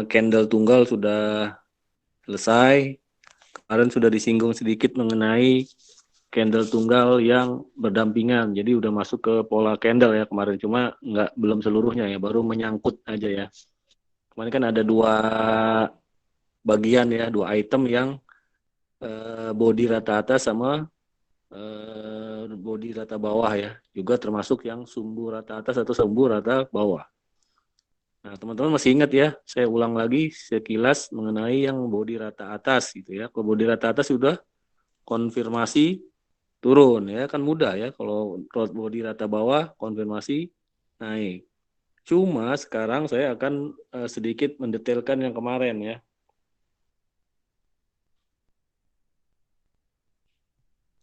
candle tunggal sudah selesai. Kemarin sudah disinggung sedikit mengenai candle tunggal yang berdampingan. Jadi udah masuk ke pola candle ya kemarin. Cuma belum seluruhnya ya, baru menyangkut aja ya. Kemarin kan ada dua bagian ya, dua item yang body rata atas sama body rata bawah ya. Juga termasuk yang sumbu rata atas atau sumbu rata bawah. Nah, teman-teman masih ingat ya, saya ulang lagi sekilas mengenai yang body rata atas gitu ya. Kalau body rata atas sudah konfirmasi turun ya, kan mudah ya. Kalau body rata bawah konfirmasi naik. Cuma sekarang saya akan sedikit mendetailkan yang kemarin ya.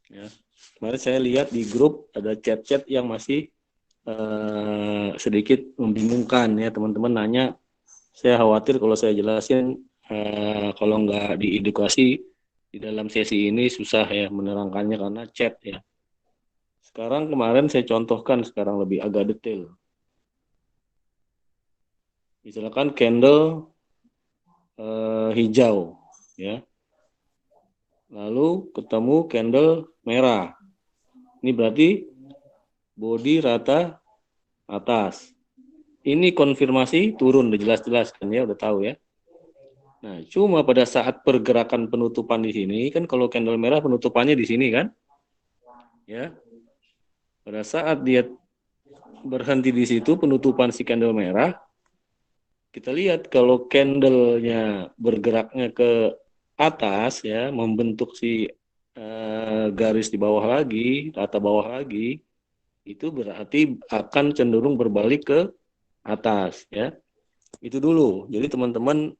Ya. Kemarin saya lihat di grup ada chat-chat yang masih sedikit membingungkan ya, teman-teman nanya. Saya khawatir kalau saya jelasin kalau nggak diedukasi di dalam sesi ini susah ya menerangkannya karena chat ya. Sekarang kemarin saya contohkan sekarang lebih agak detail. Misalkan candle hijau ya. Lalu ketemu candle merah. Ini berarti body rata atas. Ini konfirmasi turun udah jelas-jelas kan ya, udah tahu ya. Nah, cuma pada saat pergerakan penutupan di sini kan kalau candle merah penutupannya di sini kan, ya. Pada saat dia berhenti di situ penutupan si candle merah, kita lihat kalau candlenya bergeraknya ke atas ya, membentuk si garis di bawah lagi, rata bawah lagi, itu berarti akan cenderung berbalik ke atas ya. Itu dulu. Jadi teman-teman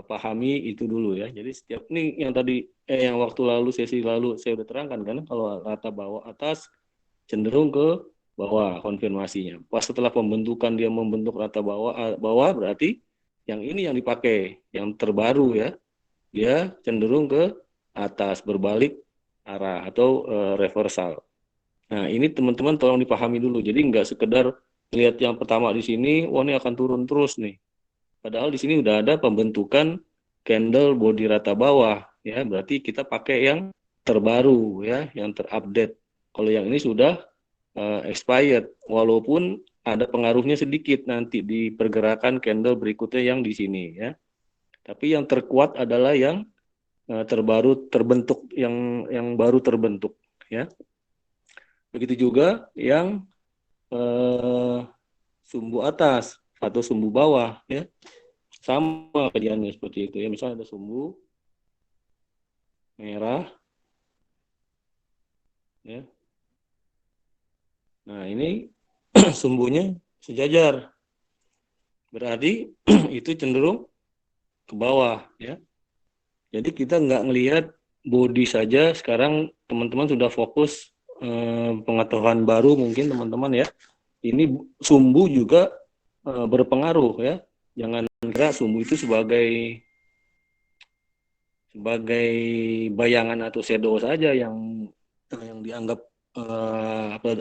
pahami itu dulu ya. Jadi setiap ini yang tadi yang waktu lalu sesi lalu saya udah terangkan kan kalau rata bawah atas cenderung ke bawah konfirmasinya. Pas setelah pembentukan dia membentuk rata bawah berarti yang ini yang dipakai, yang terbaru ya. Dia cenderung ke atas berbalik arah atau reversal. Nah, ini teman-teman tolong dipahami dulu. Jadi nggak sekedar lihat yang pertama di sini, wah ini akan turun terus nih. Padahal di sini udah ada pembentukan candle body rata bawah, ya. Berarti kita pakai yang terbaru, ya, yang terupdate. Kalau yang ini sudah expired, walaupun ada pengaruhnya sedikit nanti di pergerakan candle berikutnya yang di sini, ya. Tapi yang terkuat adalah yang terbaru terbentuk, yang baru terbentuk, ya. Begitu juga yang eh, sumbu atas atau sumbu bawah ya sama kejadiannya seperti itu ya, misalnya ada sumbu merah ya, nah ini sumbunya sejajar berarti itu cenderung ke bawah ya. Jadi kita nggak ngelihat body saja, sekarang teman-teman sudah fokus pengetahuan baru mungkin teman-teman ya, ini sumbu juga berpengaruh ya. Jangan kira sumbu itu sebagai bayangan atau shadow saja yang dianggap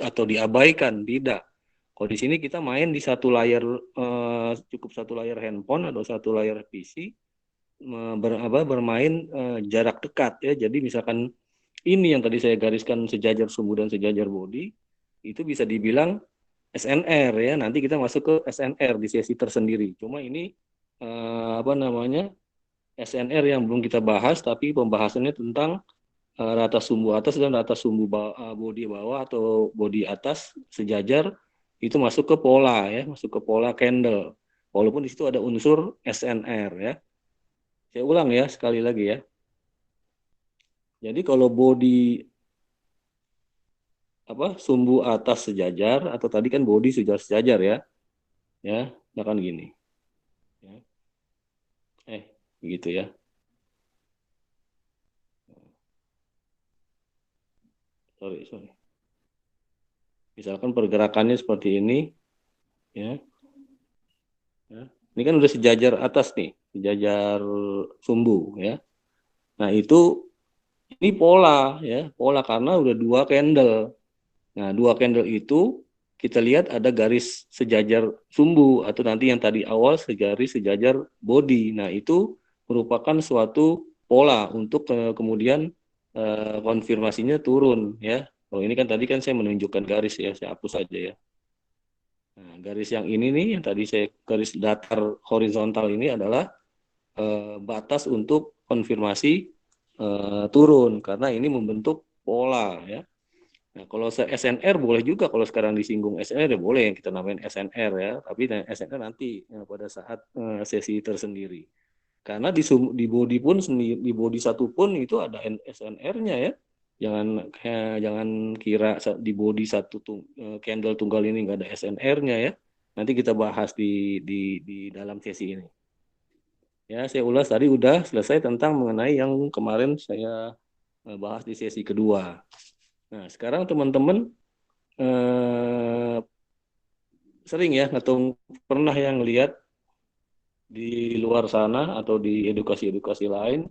atau diabaikan, tidak. Kalau di sini kita main di satu layar, cukup satu layar handphone atau satu layar PC, bermain jarak dekat ya. Jadi misalkan ini yang tadi saya gariskan sejajar sumbu dan sejajar body, itu bisa dibilang SNR ya. Nanti kita masuk ke SNR di sesi tersendiri. Cuma ini apa namanya, SNR yang belum kita bahas, tapi pembahasannya tentang rata sumbu atas dan rata sumbu body bawah atau body atas sejajar, itu masuk ke pola ya, masuk ke pola candle. Walaupun di situ ada unsur SNR ya. Saya ulang ya sekali lagi ya. Jadi kalau body sumbu atas sejajar atau tadi kan body sudah sejajar ya. Ya, misalkan gini. Ya. Begitu ya. Sorry. Misalkan pergerakannya seperti ini ya. Ya. Ini kan udah sejajar atas nih, sejajar sumbu ya. Nah itu ini pola ya, pola karena udah dua candle. Nah dua candle itu kita lihat ada garis sejajar sumbu atau nanti yang tadi awal garis sejajar body. Nah, itu merupakan suatu pola untuk kemudian konfirmasinya turun ya. Kalau ini kan tadi kan saya menunjukkan garis ya, saya hapus saja ya. Nah, garis yang ini nih, yang tadi saya garis datar horizontal ini adalah batas untuk konfirmasi turun karena ini membentuk pola ya. Nah, kalau SNR boleh juga kalau sekarang disinggung SNR ya boleh yang kita namain SNR ya, tapi SNR nanti ya, pada saat sesi tersendiri. Karena di body pun di body satu pun itu ada SNR-nya ya. Jangan kira di body satu candle tunggal ini nggak ada SNR-nya ya. Nanti kita bahas di dalam sesi ini. Ya, saya ulas tadi udah selesai tentang mengenai yang kemarin saya bahas di sesi kedua. Nah, sekarang teman-teman sering ya atau pernah yang lihat di luar sana atau di edukasi-edukasi lain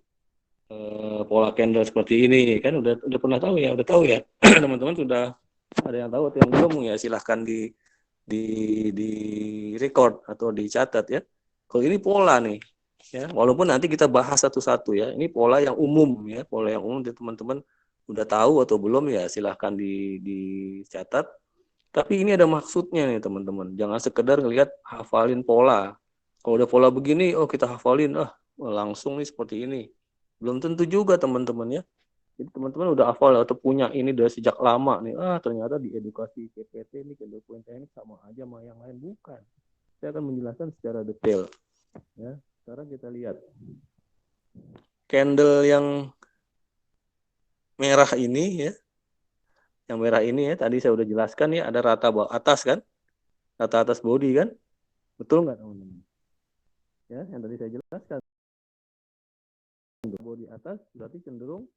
pola candle seperti ini kan udah pernah tahu ya, udah tahu ya. Teman-teman sudah ada yang tahu atau yang belum ya silahkan di di record atau dicatat ya. Kalau ini pola nih ya, walaupun nanti kita bahas satu-satu ya. Ini pola yang umum ya, pola yang umum teman-teman udah tahu atau belum ya silahkan dicatat. Tapi ini ada maksudnya nih teman-teman. Jangan sekedar ngelihat hafalin pola. Kalau udah pola begini, oh kita hafalin, langsung nih seperti ini. Belum tentu juga teman-teman ya. Jadi teman-teman udah hafal atau punya ini dari sejak lama nih. Ternyata di edukasi CPT ini candle point teknik sama aja sama yang lain, bukan. Saya akan menjelaskan secara detail. Ya, sekarang kita lihat candle yang merah ini ya. Yang merah ini ya, tadi saya udah jelaskan ya, ada rata bawah atas kan? Rata atas body kan? Betul nggak teman-teman? Ya, yang tadi saya jelaskan. Untuk body atas berarti cenderung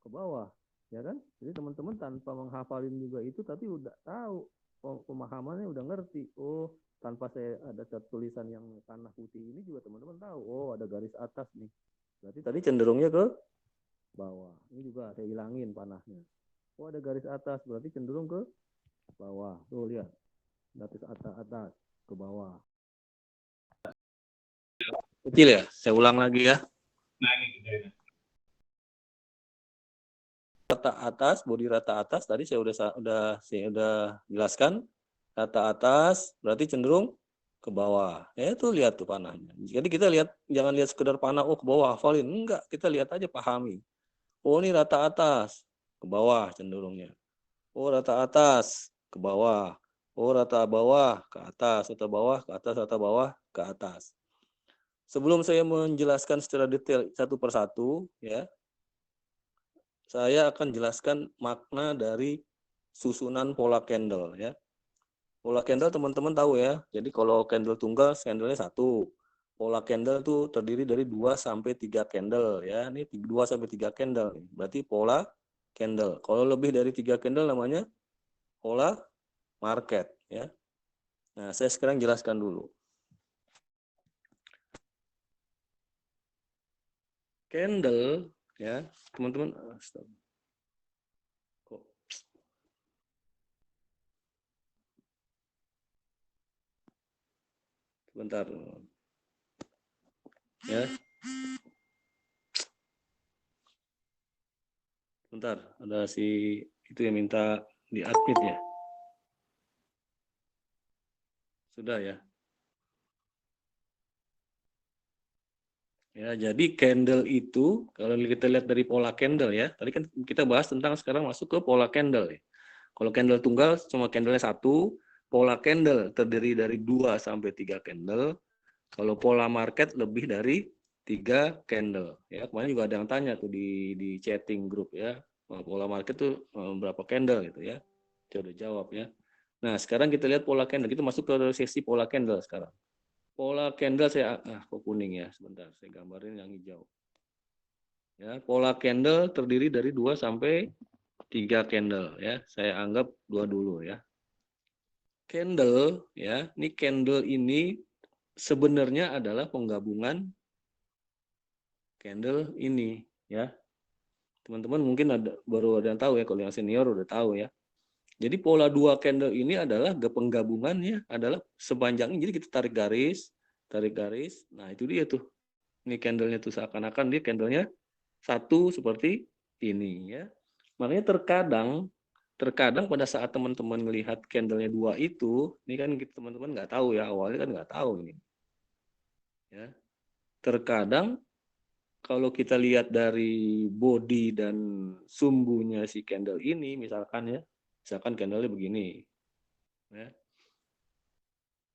ke bawah, ya kan? Jadi teman-teman tanpa menghafalin juga itu, tapi udah tahu pemahamannya, udah ngerti. Oh, tanpa saya ada tulisan yang tanah putih ini juga teman-teman tahu. Oh, ada garis atas nih. Berarti tadi cenderungnya ke bawah. Ini juga saya hilangin panahnya. Oh, ada garis atas, berarti cenderung ke bawah. Tuh lihat, garis atas ke bawah. Kecil ya? Saya ulang lagi ya. Nah, ini rata atas, bodi rata atas tadi saya udah jelaskan. Rata atas berarti cenderung ke bawah. Ya itu lihat tuh panahnya. Jadi kita lihat, jangan lihat sekedar panah ke bawah hafalin, enggak, kita lihat aja pahami. Oh, ini rata atas ke bawah cenderungnya. Oh, rata atas ke bawah. Oh, rata bawah ke atas, rata bawah ke atas, rata bawah ke atas. Sebelum saya menjelaskan secara detail satu persatu ya, saya akan jelaskan makna dari susunan pola candle ya. Pola candle teman-teman tahu ya. Jadi kalau candle tunggal, candlenya satu. Pola candle tuh terdiri dari 2 sampai 3 candle ya. Ini 2 sampai 3 candle. Berarti pola candle. Kalau lebih dari 3 candle namanya pola market ya. Nah, saya sekarang jelaskan dulu. Candle ya, teman-teman. Sebentar. Ya. Bentar, ada si itu yang minta di-admit ya. Sudah ya. Ya, jadi candle itu kalau kita lihat dari pola candle ya. Tadi kan kita bahas tentang sekarang masuk ke pola candle ya. Kalau candle tunggal cuma candlenya satu, pola candle terdiri dari 2 sampai 3 candle. Kalau pola market lebih dari 3 candle. Ya, kemarin juga ada yang tanya tuh di chatting grup ya. Pola market tuh berapa candle gitu ya. Saya udah jawab ya. Nah, sekarang kita lihat pola candle. Kita masuk ke sesi pola candle sekarang. Pola candle saya kok kuning ya, sebentar saya gambarin yang hijau. Ya, pola candle terdiri dari 2 sampai 3 candle ya. Saya anggap 2 dulu ya. Candle ya, ini candle ini sebenarnya adalah penggabungan candle ini ya. Teman-teman mungkin baru ada yang tahu ya, kalau yang senior udah tahu ya. Jadi pola dua candle ini adalah penggabungannya adalah sepanjang ini. Jadi kita tarik garis. Nah itu dia tuh. Ini candlenya tuh seakan-akan dia candlenya satu seperti ini ya. Makanya terkadang pada saat teman-teman melihat candlenya dua itu, ini kan teman-teman nggak tahu ya, awalnya kan nggak tahu ini. Ya. Terkadang kalau kita lihat dari body dan sumbunya si candle ini, misalkan candlenya begini. Ya.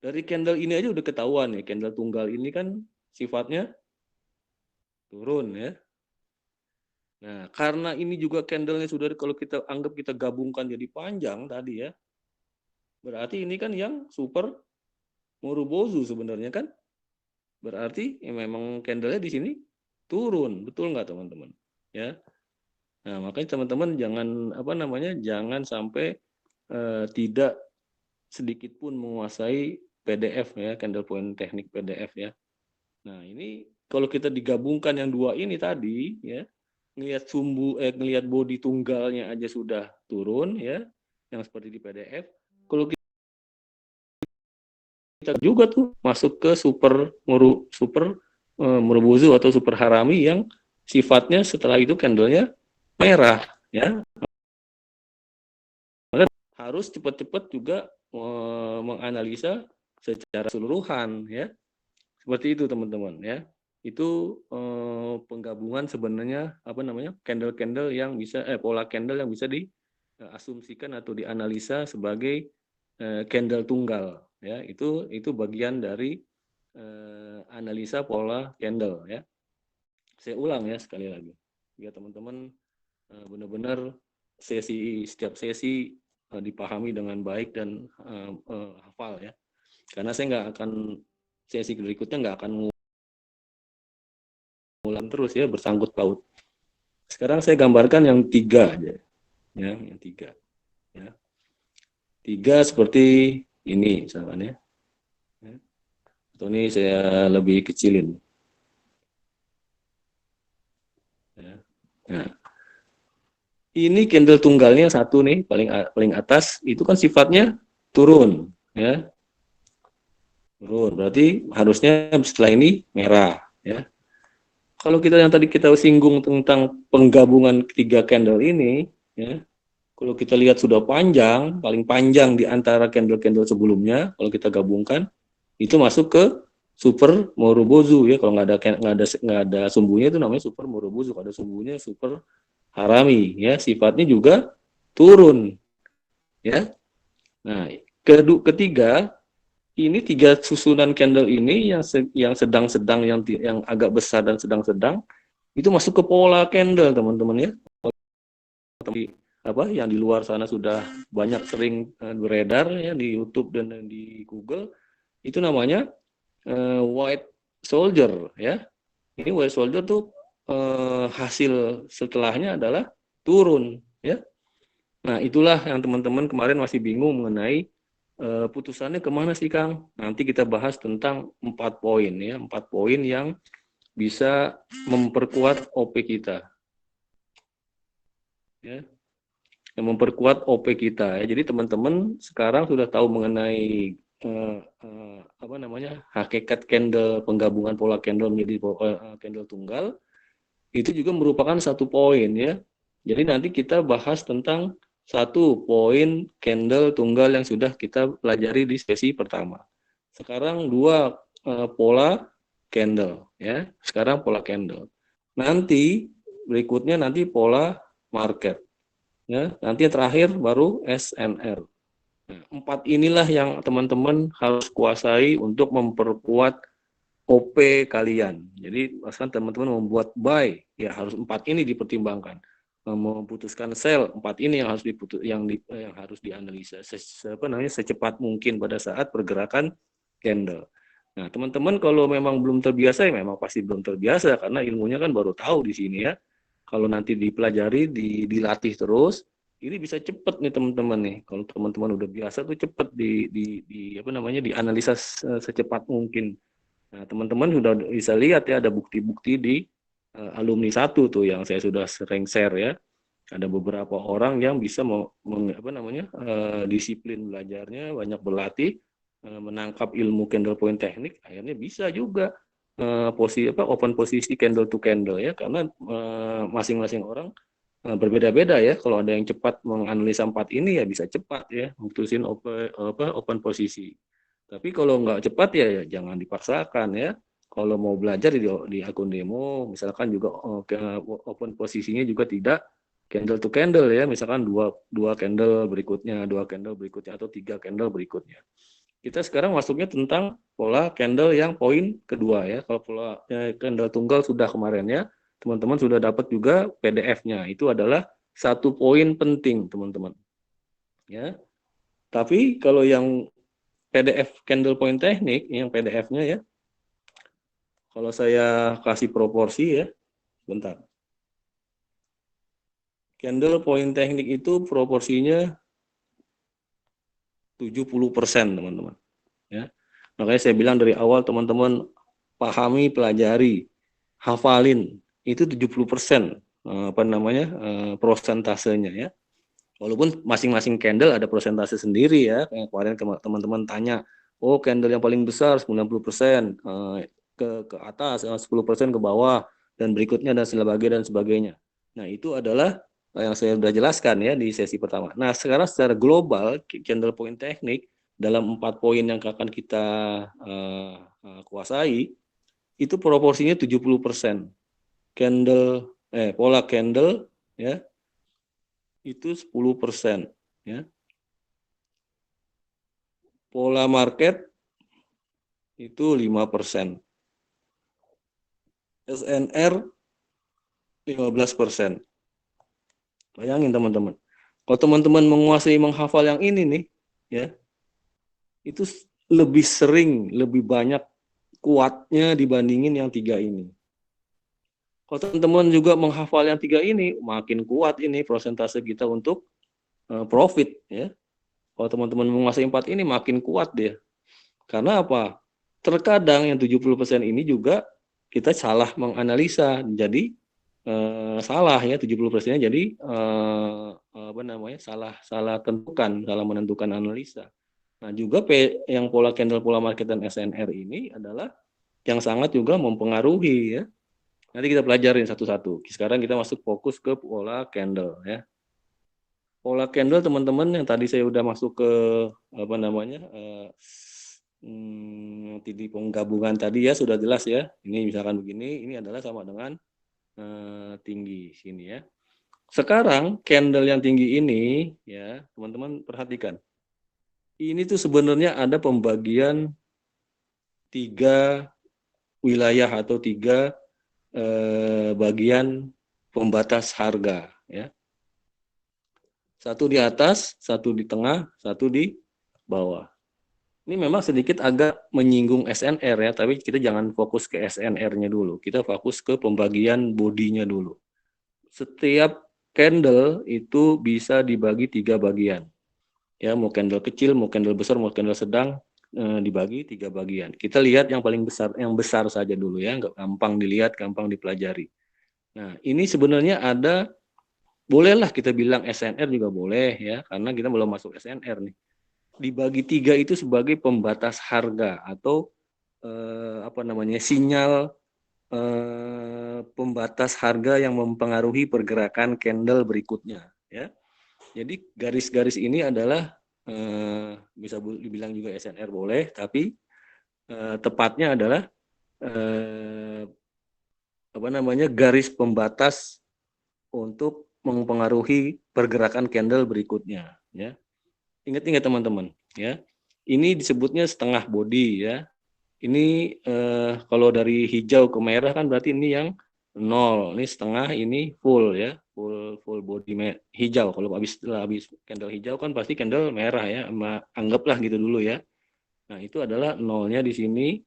Dari candle ini aja udah ketahuan ya, candle tunggal ini kan sifatnya turun ya. Nah, karena ini juga candlenya sudah kalau kita anggap kita gabungkan jadi panjang tadi ya, berarti ini kan yang super Murubozu sebenarnya kan. Berarti ya memang candlenya di sini turun, betul nggak teman-teman? Ya. Nah, makanya teman-teman jangan sampai tidak sedikit pun menguasai PDF ya, candle point teknik PDF ya. Nah, ini kalau kita digabungkan yang dua ini tadi ya, ngelihat body tunggalnya aja sudah turun ya, yang seperti di PDF. Kalau kita juga tuh masuk ke super Murubozu atau super harami yang sifatnya setelah itu candlenya merah ya. Maka harus cepat-cepat juga menganalisa secara keseluruhan ya. Seperti itu teman-teman ya. Itu penggabungan sebenarnya candle-candle yang bisa pola candle yang bisa diasumsikan atau dianalisa sebagai candle tunggal ya. Itu bagian dari analisa pola candle ya. Saya ulang ya sekali lagi. Ya teman-teman benar-benar setiap sesi dipahami dengan baik dan hafal ya. Karena saya nggak akan sesi berikutnya nggak akan ngulang terus ya bersangkut paut. Sekarang saya gambarkan yang tiga aja, ya, yang tiga. Ya. Tiga seperti ini misalkan ya. Atau ini saya lebih kecilin. Ya. Nah, ini candle tunggalnya satu nih paling atas itu kan sifatnya turun, ya. Turun. Berarti harusnya setelah ini merah, ya. Kalau yang tadi kita singgung tentang penggabungan ketiga candle ini, ya, kalau kita lihat sudah paling panjang di antara candle-candle sebelumnya, kalau kita gabungkan, itu masuk ke super Murubozu ya. Kalau nggak ada sumbunya itu namanya super Murubozu. Kalau ada sumbunya super harami ya. Sifatnya juga turun ya. Nah, ketiga ini tiga susunan candle ini yang sedang-sedang yang agak besar dan sedang-sedang itu masuk ke pola candle teman-teman ya. Yang di luar sana sudah banyak sering beredar ya di YouTube dan di Google itu namanya white soldier ya. Ini white soldier tuh hasil setelahnya adalah turun ya. Nah itulah yang teman-teman kemarin masih bingung mengenai putusannya kemana sih Kang? Nanti kita bahas tentang 4 poin ya, 4 poin yang bisa memperkuat OP kita ya. Yang memperkuat OP kita ya. Jadi teman-teman sekarang sudah tahu mengenai hakikat candle, penggabungan pola candle menjadi candle tunggal. Itu juga merupakan satu poin ya. Jadi nanti kita bahas tentang satu poin candle tunggal yang sudah kita pelajari di sesi pertama. Sekarang dua pola candle ya. Sekarang pola candle. Nanti berikutnya pola market. Ya, nanti yang terakhir baru SNR. Nah, 4 inilah yang teman-teman harus kuasai untuk memperkuat OP kalian. Jadi, misalkan teman-teman membuat buy, ya harus 4 ini dipertimbangkan. Memutuskan sell, 4 ini yang harus dianalisa secepat mungkin pada saat pergerakan candle. Nah, teman-teman kalau memang belum terbiasa, ya memang pasti belum terbiasa karena ilmunya kan baru tahu di sini ya. Kalau nanti dipelajari, dilatih terus, ini bisa cepat nih teman-teman nih. Kalau teman-teman udah biasa tuh cepat dianalisa secepat mungkin. Nah, teman-teman sudah bisa lihat ya ada bukti-bukti di alumni 1 tuh yang saya sudah sering share ya. Ada beberapa orang yang bisa disiplin belajarnya, banyak berlatih, menangkap ilmu candle point teknik, akhirnya bisa juga open posisi candle to candle ya, karena masing-masing orang berbeda-beda ya. Kalau ada yang cepat menganalisa 4 ini ya bisa cepat ya mutusin open posisi. Tapi kalau nggak cepat ya jangan dipaksakan ya. Kalau mau belajar di akun demo, misalkan juga open posisinya juga tidak candle to candle ya, misalkan dua candle berikutnya, atau 3 candle berikutnya. Kita sekarang masuknya tentang pola candle yang poin kedua ya. Kalau pola candle tunggal sudah kemarin ya, teman-teman sudah dapat juga PDF-nya. Itu adalah satu poin penting teman-teman. Ya. Tapi kalau yang PDF candle point teknik, yang PDF-nya ya, kalau saya kasih proporsi ya, bentar. Candle point teknik itu proporsinya 70% teman-teman. Ya. Makanya saya bilang dari awal teman-teman pahami, pelajari, hafalin itu 70% prosentasenya ya. Walaupun masing-masing candle ada persentase sendiri ya. Kayak kemarin teman-teman tanya, oh candle yang paling besar 90%, ke atas 10% ke bawah dan berikutnya dan sebagainya. Nah, itu adalah yang saya sudah jelaskan ya di sesi pertama. Nah, sekarang secara global candle point teknik dalam 4 poin yang akan kita kuasai itu proporsinya 70%. Pola candle ya itu 10% ya. Pola market itu 5%. SNR 15%. Bayangin teman-teman. Kalau teman-teman menguasai menghafal yang ini nih ya, itu lebih sering, lebih banyak kuatnya dibandingin yang 3 ini. Kalau teman-teman juga menghafal yang 3 ini, makin kuat ini persentase kita untuk profit ya. Kalau teman-teman menguasai 4 ini makin kuat dia. Karena apa? Terkadang yang 70% ini juga kita salah menganalisa. Jadi salah ya 70%-nya jadi salah menentukan analisa. Nah, juga yang pola candle, pola market dan SNR ini adalah yang sangat juga mempengaruhi ya. Nanti kita pelajarin satu-satu. Sekarang kita masuk fokus ke pola candle ya. Pola candle teman-teman yang tadi saya udah masuk ke di penggabungan tadi ya sudah jelas ya. Ini misalkan begini, ini adalah sama dengan tinggi sini ya. Sekarang candle yang tinggi ini ya teman-teman perhatikan. Ini tuh sebenarnya ada pembagian 3 wilayah atau 3 bagian pembatas harga ya. Satu di atas, satu di tengah, satu di bawah. Ini memang sedikit agak menyinggung SNR ya, tapi kita jangan fokus ke SNR-nya dulu. Kita fokus ke pembagian bodinya dulu. Setiap candle itu bisa dibagi 3 bagian. Ya, mau candle kecil, mau candle besar, mau candle sedang, dibagi 3 bagian. Kita lihat yang paling besar, yang besar saja dulu ya, gampang dilihat, gampang dipelajari. Nah, ini sebenarnya bolehlah kita bilang SNR juga boleh ya, karena kita belum masuk SNR nih. Dibagi 3 itu sebagai pembatas harga atau sinyal pembatas harga yang mempengaruhi pergerakan candle berikutnya ya. Jadi garis-garis ini adalah bisa dibilang juga SNR boleh, tapi tepatnya adalah garis pembatas untuk mempengaruhi pergerakan candle berikutnya ya. Ingat-ingat teman-teman ya. Ini disebutnya setengah body ya. Ini kalau dari hijau ke merah kan berarti ini yang 0, ini setengah, ini full ya, full body hijau. Kalau habis candle hijau kan pasti candle merah ya, anggaplah gitu dulu ya. Nah, itu adalah nolnya di sini,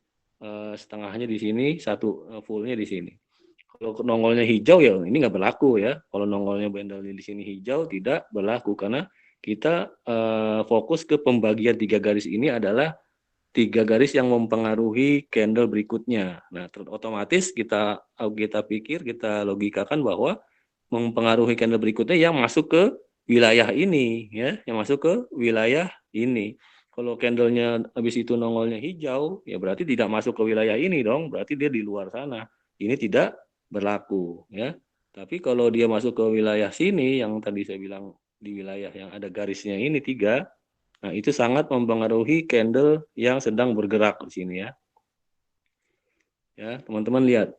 setengahnya di sini, satu fullnya di sini. Kalau nongolnya hijau ya ini nggak berlaku ya. Kalau nongolnya bendel di sini hijau tidak berlaku karena kita fokus ke pembagian 3 garis ini adalah 3 garis yang mempengaruhi candle berikutnya. Nah, otomatis kita logikakan bahwa mempengaruhi candle berikutnya yang masuk ke wilayah ini, ya, yang masuk ke wilayah ini. Kalau candlenya habis itu nongolnya hijau, ya berarti tidak masuk ke wilayah ini dong, berarti dia di luar sana. Ini tidak berlaku, ya. Tapi kalau dia masuk ke wilayah sini, yang tadi saya bilang di wilayah yang ada garisnya ini 3, nah itu sangat mempengaruhi candle yang sedang bergerak di sini, ya. Ya, teman-teman lihat.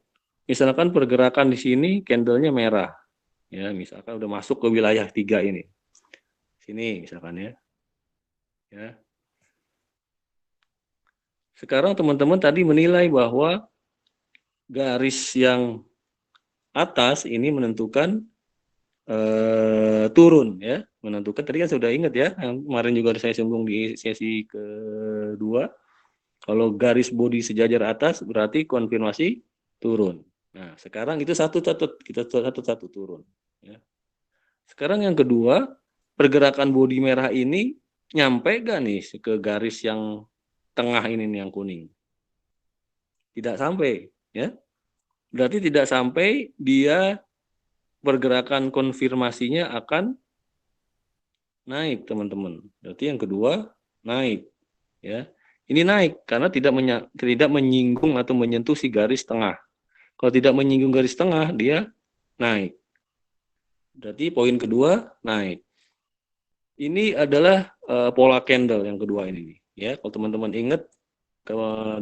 Misalkan pergerakan di sini candlenya merah, ya, misalkan udah masuk ke wilayah 3 ini. Sini misalkan, ya. Ya. Sekarang teman-teman tadi menilai bahwa garis yang atas ini menentukan turun, ya, menentukan tadi kan sudah ingat ya, yang kemarin juga saya singgung di sesi kedua, kalau garis bodi sejajar atas berarti konfirmasi turun. Nah, sekarang itu kita satu turun, ya. Sekarang yang kedua, pergerakan bodi merah ini nyampe gak nih ke garis yang tengah ini nih, yang kuning? Tidak sampai, ya. Berarti tidak sampai dia pergerakan konfirmasinya akan naik, teman-teman. Berarti yang kedua naik, ya. Ini naik karena tidak menyinggung atau menyentuh si garis tengah. Kalau tidak menyinggung garis tengah, dia naik. Berarti poin kedua naik. Ini adalah pola candle yang kedua ini, ya. Kalau teman-teman ingat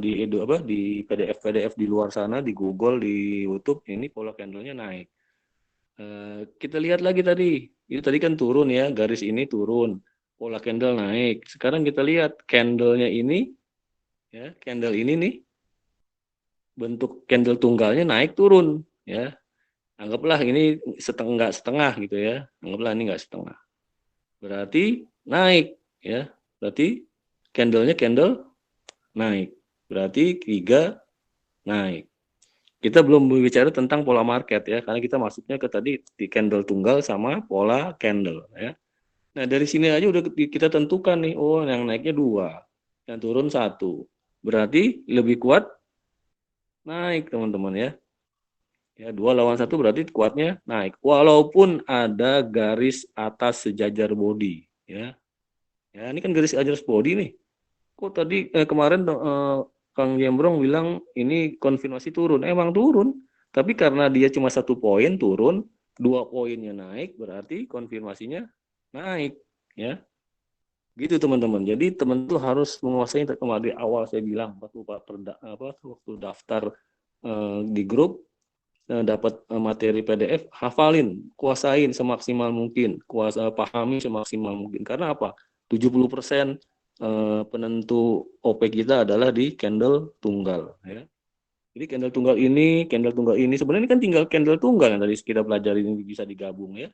di PDF di luar sana, di Google, di YouTube, ini pola candlenya naik. Kita lihat lagi tadi, itu tadi kan turun ya, garis ini turun, pola candle naik. Sekarang kita lihat candlenya ini, ya, candle ini nih, bentuk candle tunggalnya naik turun, ya. Anggaplah ini setengah gitu ya, anggaplah ini nggak setengah. Berarti naik, ya. Berarti candlenya candle naik. Berarti 3 naik. Kita belum berbicara tentang pola market ya, karena kita masuknya ke tadi di candle tunggal sama pola candle ya. Nah dari sini aja udah kita tentukan nih, oh yang naiknya 2, yang turun 1. Berarti lebih kuat naik teman-teman ya. Ya 2 lawan 1 berarti kuatnya naik. Walaupun ada garis atas sejajar body ya. Ya ini kan garis atas body nih. Kok tadi kemarin Kang Jembrong bilang ini konfirmasi turun. Emang turun, tapi karena dia cuma 1 poin turun, 2 poinnya naik, berarti konfirmasinya naik, ya. Gitu teman-teman. Jadi teman tuh harus menguasai, kemarin awal saya bilang waktu daftar di grup, dapat materi PDF, hafalin, kuasain semaksimal mungkin, pahami semaksimal mungkin. Karena apa? 70% penentu OP kita adalah di candle tunggal, ya. Jadi candle tunggal ini sebenarnya kan tinggal candle tunggal yang tadi kita pelajari ini bisa digabung ya.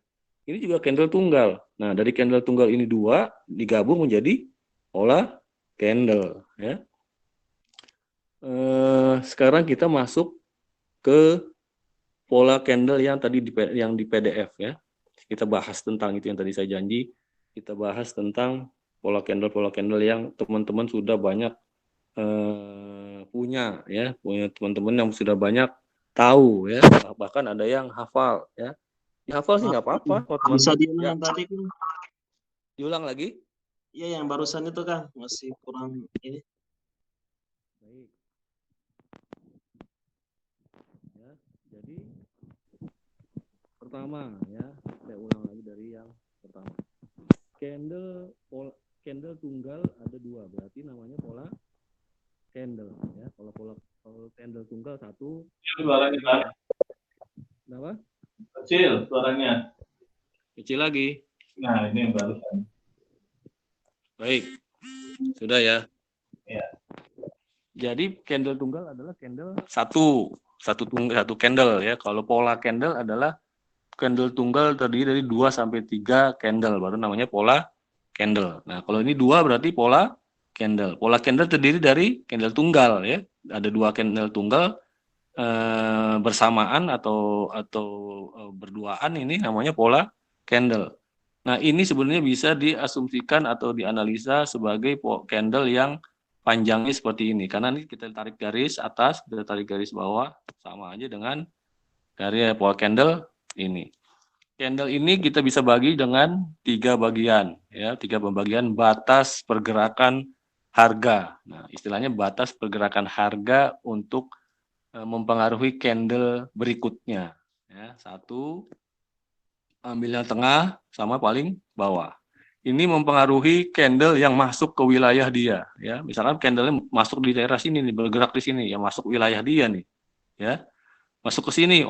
Ini juga candle tunggal. Nah, dari candle tunggal ini 2 digabung menjadi pola candle, ya. Sekarang kita masuk ke pola candle yang tadi di PDF ya. Kita bahas tentang itu yang tadi saya janji. Kita bahas tentang pola candle yang teman-teman sudah banyak punya ya, punya teman-teman yang sudah banyak tahu ya, bahkan ada yang hafal ya. Hafal sih nggak apa-apa kalau teman. Bisa diulang Ya, yang tadi kan? diulang lagi. Iya yang barusan itu kan masih kurang ini. Baik. Ya, jadi pertama ya, saya ulang lagi dari yang pertama. Candle tunggal ada 2, berarti namanya pola candle ya. Kalau candle tunggal 1. Suaranya Kenapa? kecil, suaranya. Kecil lagi. Nah, ini yang barusan. Baik. Sudah ya. Ya. Jadi candle tunggal adalah candle satu candle ya. Kalau pola candle adalah candle tunggal terdiri dari 2 sampai 3 candle, baru namanya pola candle. Nah, kalau ini 2 berarti pola candle. Pola candle terdiri dari candle tunggal ya. Ada 2 candle tunggal bersamaan atau berduaan, ini namanya pola candle. Nah, ini sebenarnya bisa diasumsikan atau dianalisa sebagai candle yang panjangnya seperti ini. Karena ini kita tarik garis atas, kita tarik garis bawah, sama aja dengan garis pola candle ini. Candle ini kita bisa bagi dengan 3 bagian, ya, 3 pembagian batas pergerakan harga. Nah, istilahnya batas pergerakan harga untuk mempengaruhi candle berikutnya. Ya, 1, ambil yang tengah sama paling bawah. Ini mempengaruhi candle yang masuk ke wilayah dia, ya. Misalkan candle masuk di daerah sini nih, bergerak di sini, ya masuk wilayah dia nih, ya. Masuk ke sini,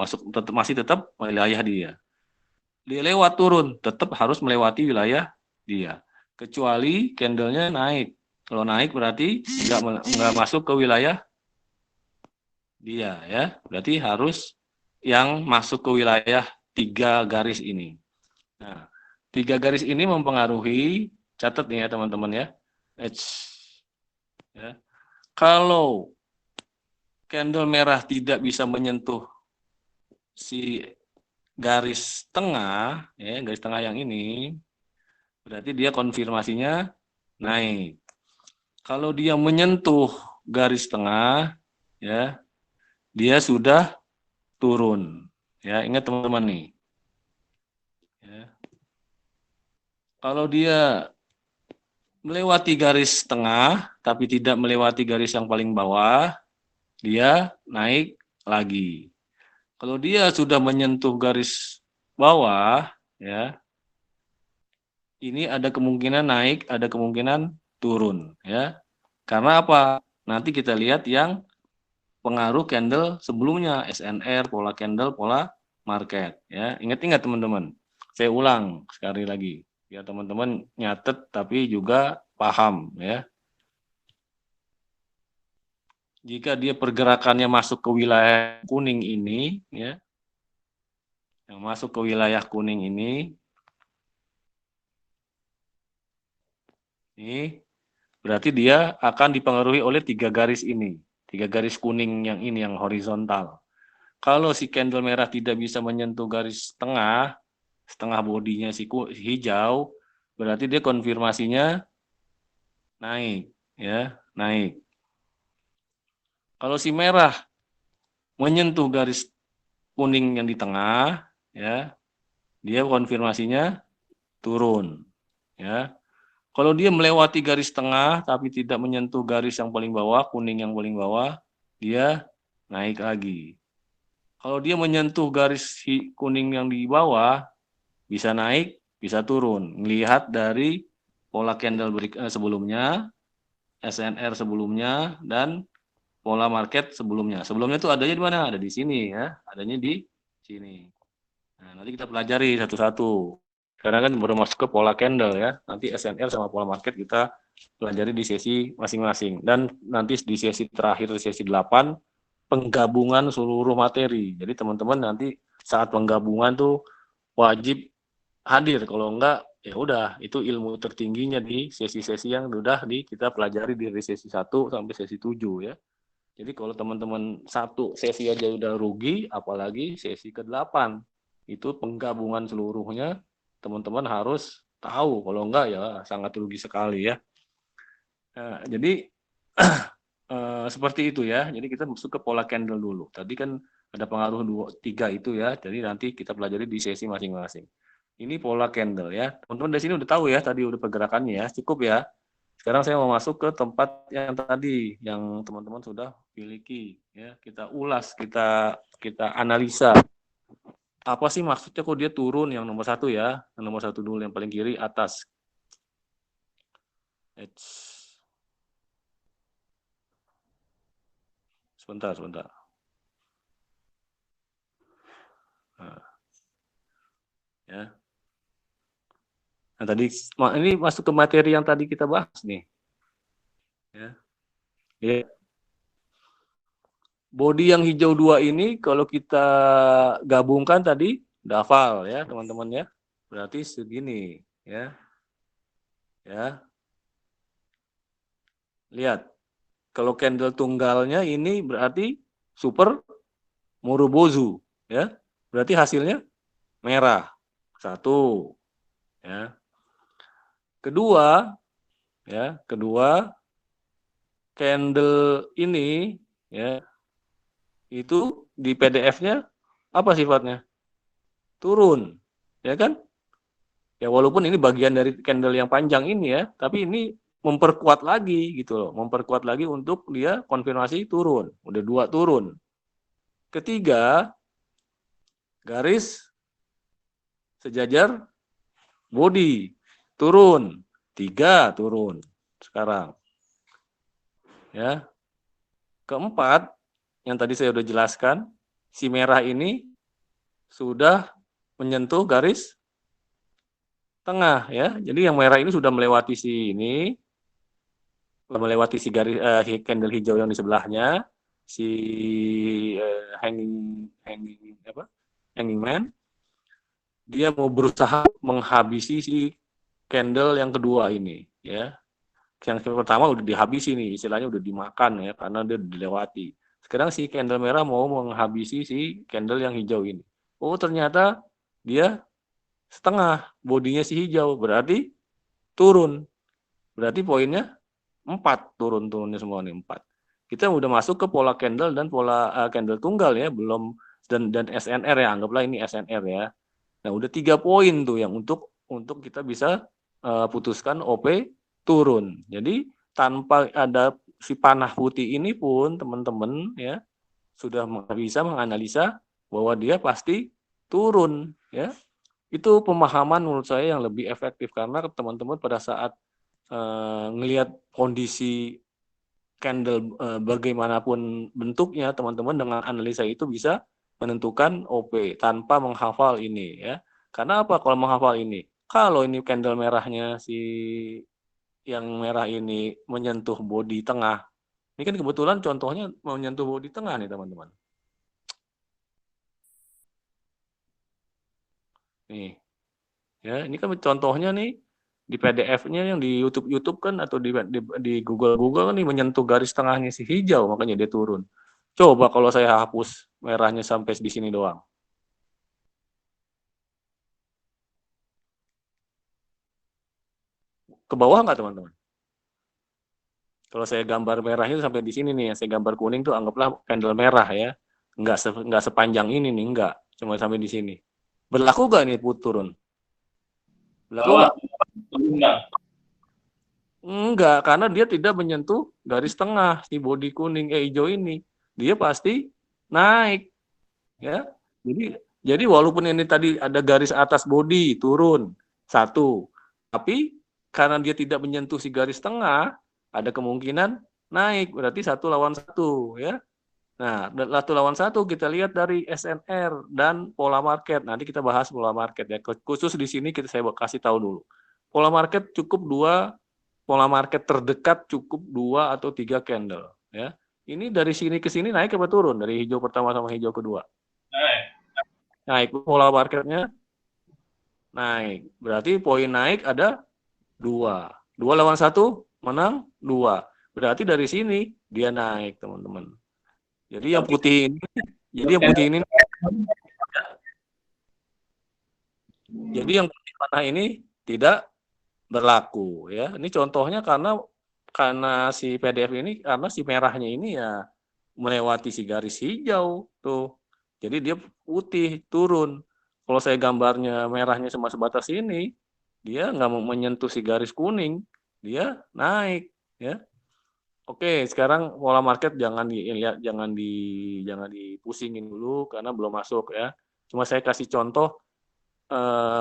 masih tetap wilayah dia. Dia lewat turun, tetap harus melewati wilayah dia. Kecuali candlenya naik. Kalau naik berarti nggak masuk ke wilayah dia, ya. Berarti harus yang masuk ke wilayah 3 garis ini. Nah, 3 garis ini mempengaruhi, catat nih ya teman-teman ya. Ya. Kalau candle merah tidak bisa menyentuh si garis tengah, ya, garis tengah yang ini, berarti dia konfirmasinya naik. Kalau dia menyentuh garis tengah, ya, dia sudah turun. Ya, ingat teman-teman nih. Ya. Kalau dia melewati garis tengah, tapi tidak melewati garis yang paling bawah, dia naik lagi. Kalau dia sudah menyentuh garis bawah, ya, ini ada kemungkinan naik, ada kemungkinan turun, ya. Karena apa? Nanti kita lihat yang pengaruh candle sebelumnya, SNR, pola candle, pola market, ya. Ingat-ingat teman-teman. Saya ulang sekali lagi, biar teman-teman nyatet tapi juga paham, ya. Jika dia pergerakannya masuk ke wilayah kuning ini, ya, yang masuk ke wilayah kuning ini berarti dia akan dipengaruhi oleh 3 garis ini, 3 garis kuning yang ini, yang horizontal. Kalau si candle merah tidak bisa menyentuh garis tengah, setengah bodinya si hijau, berarti dia konfirmasinya naik, ya, naik. Kalau si merah menyentuh garis kuning yang di tengah, ya, dia konfirmasinya turun, ya. Kalau dia melewati garis tengah tapi tidak menyentuh garis yang paling bawah, kuning yang paling bawah, dia naik lagi. Kalau dia menyentuh garis kuning yang di bawah, bisa naik, bisa turun. Melihat dari pola candle sebelumnya, SNR sebelumnya, dan pola market sebelumnya. Sebelumnya itu adanya di mana? Ada di sini, ya. Adanya di sini. Nah, nanti kita pelajari satu-satu. Karena kan baru masuk ke pola candle, ya. Nanti SNR sama pola market kita pelajari di sesi masing-masing. Dan nanti di sesi terakhir, di sesi 8, penggabungan seluruh materi. Jadi teman-teman nanti saat penggabungan tuh wajib hadir. Kalau enggak, ya udah, itu ilmu tertingginya di sesi-sesi yang udah kita pelajari dari sesi 1 sampai sesi 7, ya. Jadi kalau teman-teman satu sesi aja udah rugi, apalagi sesi ke-8. Itu penggabungan seluruhnya teman-teman harus tahu, kalau enggak ya sangat rugi sekali, ya. Nah, jadi seperti itu, ya. Jadi kita masuk ke pola candle dulu. Tadi kan ada pengaruh 3 itu, ya. Jadi nanti kita pelajari di sesi masing-masing. Ini pola candle, ya. Teman-teman dari sini udah tahu, ya, tadi udah pergerakannya, ya. Cukup, ya. Sekarang saya mau masuk ke tempat yang tadi yang teman-teman sudah miliki, ya. Kita ulas, kita analisa. Apa sih maksudnya kok dia turun? Yang nomor 1, ya. Yang nomor 1 dulu, yang paling kiri atas. Sebentar. Nah, ya. Nah, tadi ini masuk ke materi yang tadi kita bahas nih. Ya. Ya. Body yang hijau 2 ini kalau kita gabungkan tadi udah hafal, ya, teman-teman, ya. Berarti segini, ya. Ya. Lihat. Kalau candle tunggalnya ini berarti super Morobozu, ya. Berarti hasilnya merah. 1, ya. Kedua, candle ini, ya, itu di PDF-nya apa sifatnya? Turun, ya kan? Ya walaupun ini bagian dari candle yang panjang ini ya, tapi ini memperkuat lagi gitu loh, memperkuat lagi untuk dia konfirmasi turun, udah 2 turun. Ketiga, garis sejajar body turun, 3 turun sekarang. Ya. Keempat, yang tadi saya sudah jelaskan, si merah ini sudah menyentuh garis tengah ya. Jadi yang merah ini sudah melewati si ini, melewati si garis candle hijau yang di sebelahnya, si hanging man, dia mau berusaha menghabisi si candle yang kedua ini ya. Yang pertama udah dihabisi nih, istilahnya udah dimakan ya karena dia dilewati. Sekarang si candle merah mau menghabisi si candle yang hijau ini. Oh, ternyata dia setengah bodinya si hijau, berarti turun. Berarti poinnya 4 turunnya semua nih 4. Kita udah masuk ke pola candle dan pola candle tunggal ya, belum dan SNR ya, anggaplah ini SNR ya. Nah, udah 3 poin tuh yang untuk kita bisa putuskan OP turun. Jadi tanpa ada si panah putih ini pun teman-teman ya sudah bisa menganalisa bahwa dia pasti turun ya. Itu pemahaman menurut saya yang lebih efektif karena teman-teman pada saat ngelihat kondisi candle bagaimanapun bentuknya, teman-teman dengan analisa itu bisa menentukan OP tanpa menghafal ini ya. Karena apa kalau menghafal ini? Kalau ini candle merahnya si yang merah ini menyentuh bodi tengah. Ini kan kebetulan contohnya menyentuh bodi tengah nih teman-teman. Nih. Ya, ini kan contohnya nih di PDF-nya yang di YouTube kan atau di Google kan nih menyentuh garis tengahnya si hijau makanya dia turun. Coba kalau saya hapus merahnya sampai di sini doang. Ke bawah nggak teman-teman? Kalau saya gambar merahnya sampai di sini nih, saya gambar kuning tuh anggaplah candle merah ya. Nggak sepanjang ini nih, nggak. Cuma sampai di sini. Berlaku nggak nih turun? Berlaku nggak? Enggak, karena dia tidak menyentuh garis tengah si bodi kuning hijau ini. Dia pasti naik ya. Jadi walaupun ini tadi ada garis atas bodi turun 1, tapi karena dia tidak menyentuh si garis tengah, ada kemungkinan naik berarti 1 lawan 1 ya. Nah, 1 lawan 1 kita lihat dari SNR dan pola market. Nanti kita bahas pola market ya. Khusus di sini saya kasih tahu dulu. Pola market cukup 2, pola market terdekat cukup 2 atau 3 candle ya. Ini dari sini ke sini naik apa turun? Dari hijau pertama sama hijau kedua? Naik. Pola marketnya naik. Berarti poin naik ada 2. 2 lawan 1 menang 2. Berarti dari sini dia naik, teman-teman. Jadi yang putih ini jadi yang putih panah ini tidak berlaku ya. Ini contohnya karena si PDF ini karena si merahnya ini ya melewati si garis hijau tuh. Jadi dia putih turun. Kalau saya gambarnya merahnya cuma sebatas ini, dia nggak menyentuh si garis kuning, dia naik ya. Oke, sekarang pola market jangan dilihat, jangan dipusingin dulu karena belum masuk ya. Cuma saya kasih contoh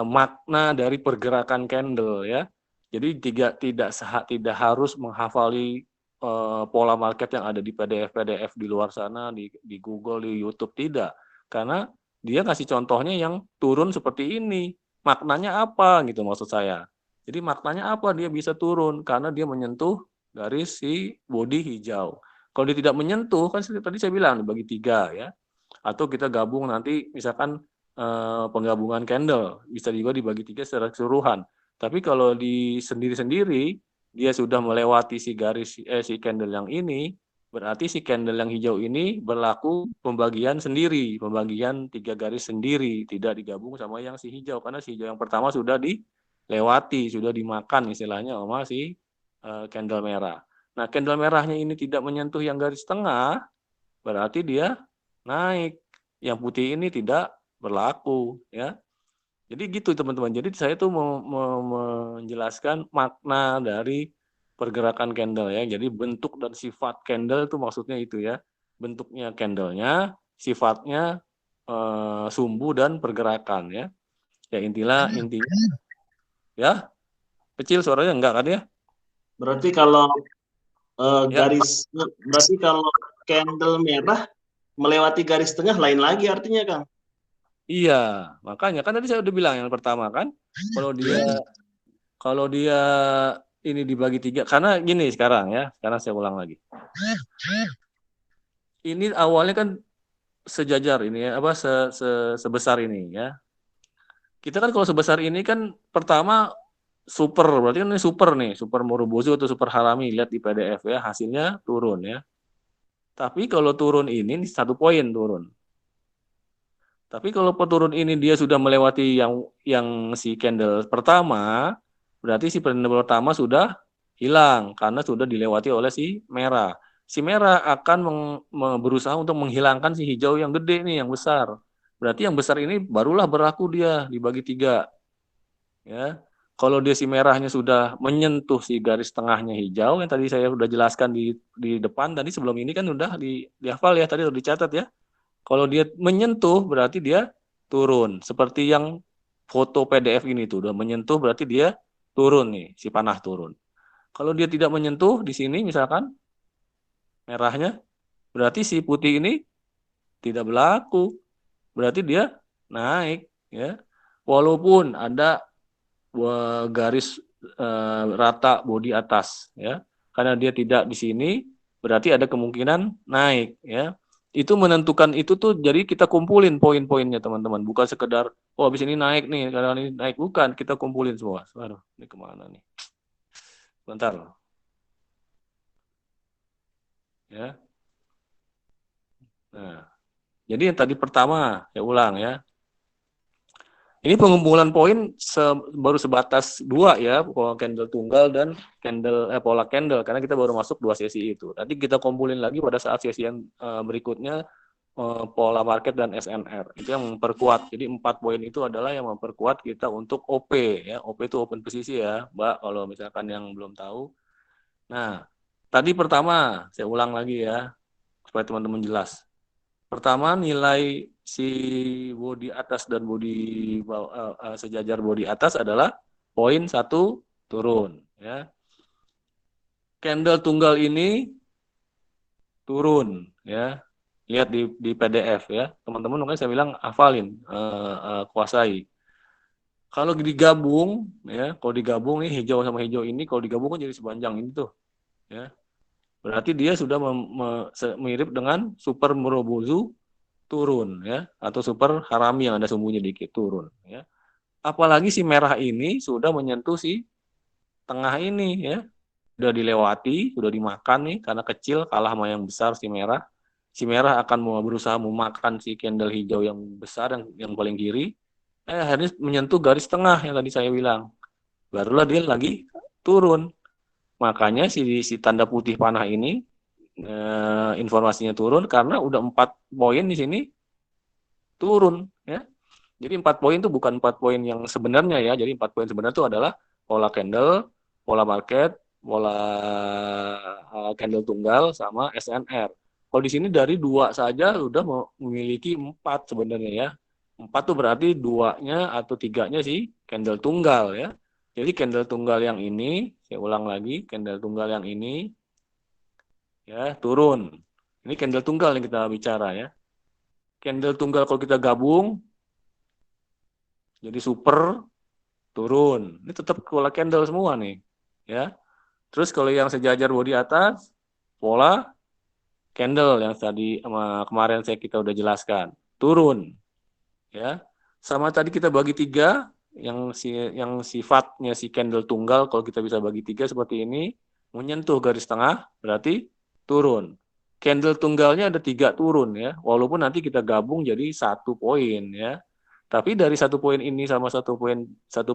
makna dari pergerakan candle ya. Jadi tidak harus menghafali pola market yang ada di PDF di luar sana, di Google, di YouTube, tidak. Karena dia kasih contohnya yang turun seperti ini. Maknanya apa gitu maksud saya. Jadi maknanya apa dia bisa turun karena dia menyentuh garis si bodi hijau. Kalau dia tidak menyentuh kan tadi saya bilang dibagi 3 ya. Atau kita gabung nanti misalkan penggabungan candle bisa juga dibagi 3 secara keseluruhan. Tapi kalau di sendiri-sendiri dia sudah melewati si garis si candle yang ini, berarti si candle yang hijau ini berlaku pembagian sendiri, pembagian 3 garis sendiri, tidak digabung sama yang si hijau karena si hijau yang pertama sudah dilewati, sudah dimakan istilahnya sama si candle merah. Nah, candle merahnya ini tidak menyentuh yang garis tengah, berarti dia naik. Yang putih ini tidak berlaku ya. Jadi gitu teman-teman. Jadi saya tuh mau menjelaskan makna dari pergerakan candle ya. Jadi bentuk dan sifat candle itu maksudnya itu ya. Bentuknya candlenya, sifatnya sumbu dan pergerakan ya. Ya intinya ya. Kecil suaranya enggak kan ya? Berarti kalau Ya. berarti kalau candle merah melewati garis tengah lain lagi artinya, Kang. Iya, makanya kan tadi saya udah bilang yang pertama kan, kalau dia ini dibagi 3, karena gini sekarang ya, sekarang saya ulang lagi. Ini awalnya kan sejajar ini ya, sebesar ini ya. Kita kan kalau sebesar ini kan pertama super, berarti kan ini super Murubozu atau super Harami, lihat di PDF ya, hasilnya turun ya. Tapi kalau turun ini 1 poin turun. Tapi kalau turun ini dia sudah melewati yang si candle pertama, berarti si candle pertama sudah hilang karena sudah dilewati oleh si merah. Si merah akan berusaha untuk menghilangkan si hijau yang gede nih, yang besar. Berarti yang besar ini barulah berlaku dia dibagi 3. Ya. Kalau dia si merahnya sudah menyentuh si garis tengahnya hijau, yang tadi saya sudah jelaskan di depan, tadi sebelum ini kan sudah dihafal ya, tadi sudah dicatat ya. Kalau dia menyentuh berarti dia turun. Seperti yang foto PDF ini tuh udah menyentuh berarti dia turun nih, si panah turun. Kalau dia tidak menyentuh di sini misalkan merahnya, berarti si putih ini tidak berlaku. Berarti dia naik ya. Walaupun ada garis rata bodi atas ya. Karena dia tidak di sini berarti ada kemungkinan naik ya. Itu menentukan itu tuh, jadi kita kumpulin poin-poinnya teman-teman, bukan sekedar oh habis ini naik nih, karena ini naik, bukan, kita kumpulin semua. Aduh, ini kemana nih? Bentar ya. Nah, jadi yang tadi pertama saya ulang ya. Ini pengumpulan poin baru sebatas 2 ya, pola candle tunggal dan pola candle, karena kita baru masuk 2 sesi itu. Nanti kita kumpulin lagi pada saat sesi yang berikutnya, pola market dan SNR. Itu yang memperkuat. Jadi 4 poin itu adalah yang memperkuat kita untuk OP ya. OP itu open posisi ya, Mbak, kalau misalkan yang belum tahu. Nah, tadi pertama saya ulang lagi ya supaya teman-teman jelas. Pertama, nilai si bodi atas dan bodi sejajar bodi atas adalah poin 1 turun ya. Candle tunggal ini turun ya. Lihat di PDF ya. Teman-teman makanya saya bilang hafalin, kuasai. Kalau digabung ya, kalau digabung nih hijau sama hijau ini kalau digabung kan jadi sepanjang ini tuh ya. Berarti dia sudah mirip dengan super Murubozu turun ya, atau super Harami yang ada sumbunya dikit turun ya. Apalagi si merah ini sudah menyentuh si tengah ini ya, sudah dilewati, sudah dimakan nih karena kecil, kalah sama yang besar si merah. Si merah akan berusaha memakan si candle hijau yang besar yang paling kiri. Akhirnya menyentuh garis tengah yang tadi saya bilang. Barulah dia lagi turun. Makanya si tanda putih panah ini informasinya turun karena udah 4 poin di sini turun ya. Jadi 4 poin itu bukan 4 poin yang sebenarnya ya. Jadi 4 poin sebenarnya itu adalah pola candle, pola market, pola candle tunggal sama SNR. Kalau di sini dari 2 saja sudah memiliki 4 sebenarnya ya. 4 tuh berarti 2-nya atau 3-nya sih candle tunggal ya. Jadi candle tunggal yang ini, saya ulang lagi, candle tunggal yang ini ya turun. Ini candle tunggal yang kita bicara ya. Candle tunggal kalau kita gabung jadi super turun. Ini tetap pola candle semua nih ya. Terus kalau yang sejajar bodi atas pola candle yang tadi kemarin kita udah jelaskan, turun ya. Sama tadi kita bagi 3 yang sifatnya si candle tunggal, kalau kita bisa bagi 3 seperti ini, menyentuh garis tengah berarti turun. Candle tunggalnya ada 3 turun ya, walaupun nanti kita gabung jadi 1 poin ya. Tapi dari 1 poin ini sama 1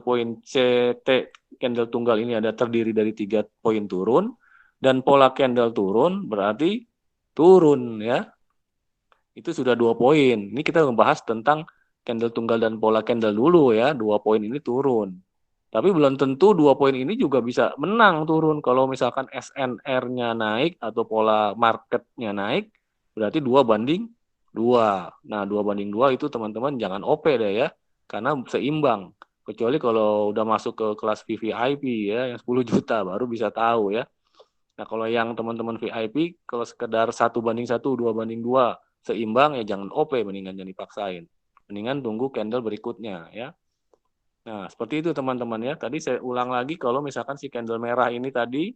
poin CT candle tunggal ini ada terdiri dari 3 poin turun, dan pola candle turun berarti turun ya. Itu sudah 2 poin. Ini kita membahas tentang candle tunggal dan pola candle dulu ya, 2 poin ini turun. Tapi belum tentu 2 poin ini juga bisa menang turun. Kalau misalkan SNR-nya naik atau pola marketnya naik, berarti 2 banding 2. Nah, 2 banding 2 itu teman-teman jangan OP deh ya, karena seimbang. Kecuali kalau udah masuk ke kelas VVIP ya, yang 10 juta baru bisa tahu ya. Nah, kalau yang teman-teman VIP, kalau sekedar 1 banding 1, 2 banding 2, seimbang ya jangan OP, mendingan jangan dipaksain. Mendingan tunggu candle berikutnya ya. Nah, seperti itu teman-teman ya. Tadi saya ulang lagi kalau misalkan si candle merah ini tadi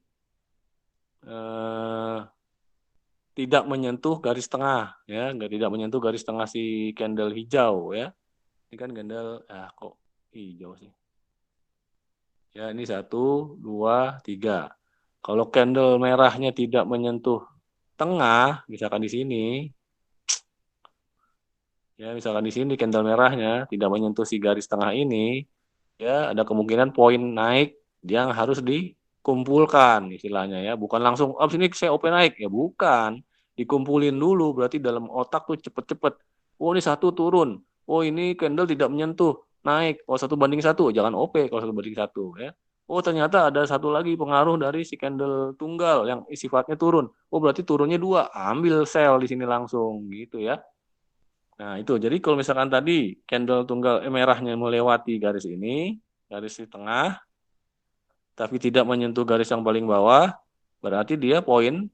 tidak menyentuh garis tengah ya, tidak menyentuh garis tengah si candle hijau ya. Ini kan candle kok hijau sih. Ya, ini 1, 2, 3. Kalau candle merahnya tidak menyentuh tengah, misalkan di sini, ya misalkan di sini candle merahnya tidak menyentuh si garis tengah ini, ya ada kemungkinan poin naik yang harus dikumpulkan istilahnya ya, bukan langsung sini saya open naik ya, bukan, dikumpulin dulu, berarti dalam otak tuh cepet-cepet, oh ini 1 turun, oh ini candle tidak menyentuh naik, oh 1 banding 1, jangan OP kalau 1 banding 1 ya. Oh ternyata ada satu lagi pengaruh dari si candle tunggal yang sifatnya turun, oh berarti turunnya 2, ambil sell di sini langsung gitu ya. Nah, itu. Jadi kalau misalkan tadi candle tunggal merahnya melewati garis ini, garis di tengah, tapi tidak menyentuh garis yang paling bawah, berarti dia poin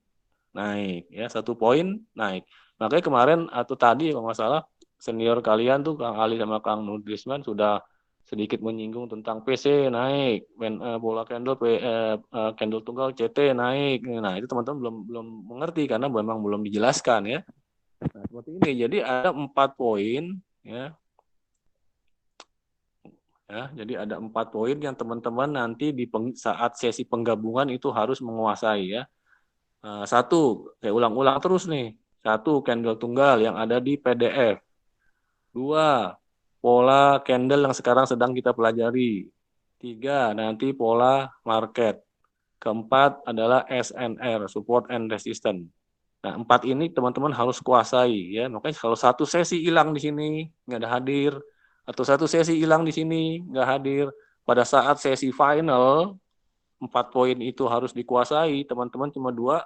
naik. Ya, 1 poin naik. Makanya kemarin atau tadi kalau nggak salah, senior kalian tuh Kang Ali sama Kang Nudrisman sudah sedikit menyinggung tentang PC naik, bola candle candle tunggal CT naik. Nah, itu teman-teman belum mengerti karena memang belum dijelaskan ya. Nah, seperti ini. Jadi ada 4 poin ya. Ya, jadi ada 4 poin yang teman-teman nanti saat sesi penggabungan itu harus menguasai ya. 1, saya ulang-ulang terus nih. 1, candle tunggal yang ada di PDF. 2, pola candle yang sekarang sedang kita pelajari. 3, nanti pola market. Keempat adalah SNR, support and resistance. Nah, 4 ini teman-teman harus kuasai ya. Makanya kalau 1 sesi hilang di sini nggak ada hadir, atau 1 sesi hilang di sini nggak hadir, pada saat sesi final 4 poin itu harus dikuasai. Teman-teman cuma 2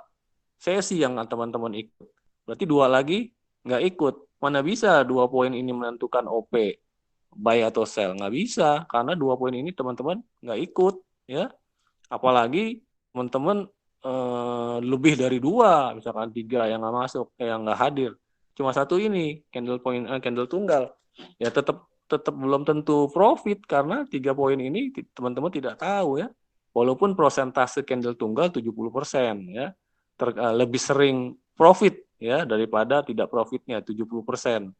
sesi yang teman-teman ikut. Berarti 2 lagi nggak ikut. Mana bisa 2 poin ini menentukan OP, buy atau sell? Nggak bisa, karena 2 poin ini teman-teman nggak ikut ya. Apalagi teman-teman lebih dari 2, misalkan 3 yang nggak masuk, yang nggak hadir, cuma 1 ini candle tunggal, ya tetap belum tentu profit karena 3 poin ini teman-teman tidak tahu ya. Walaupun prosentase candle tunggal 70% ya, lebih sering profit ya daripada tidak profitnya 70%.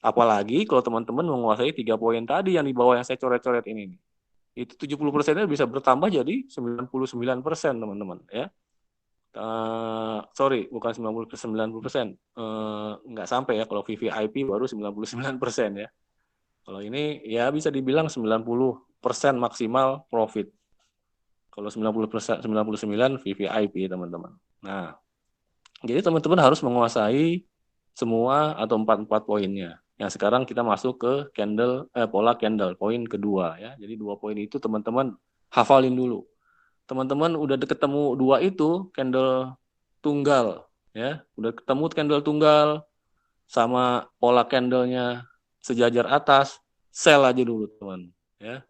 Apalagi kalau teman-teman menguasai 3 poin tadi yang di bawah yang saya coret-coret ini. Itu 70%-nya bisa bertambah jadi 99% teman-teman ya. Sorry, bukan 90%. Nggak sampai ya, kalau VVIP baru 99% ya. Kalau ini ya bisa dibilang 90% maksimal profit. Kalau 90%, 99 VVIP teman-teman. Nah, jadi teman-teman harus menguasai semua atau 4 poinnya. Yang sekarang kita masuk ke pola candle, poin kedua ya. Jadi 2 poin itu teman-teman hafalin dulu. Teman-teman udah ketemu 2 itu candle tunggal ya. Udah ketemu candle tunggal sama pola candlenya sejajar atas, sell aja dulu teman ya.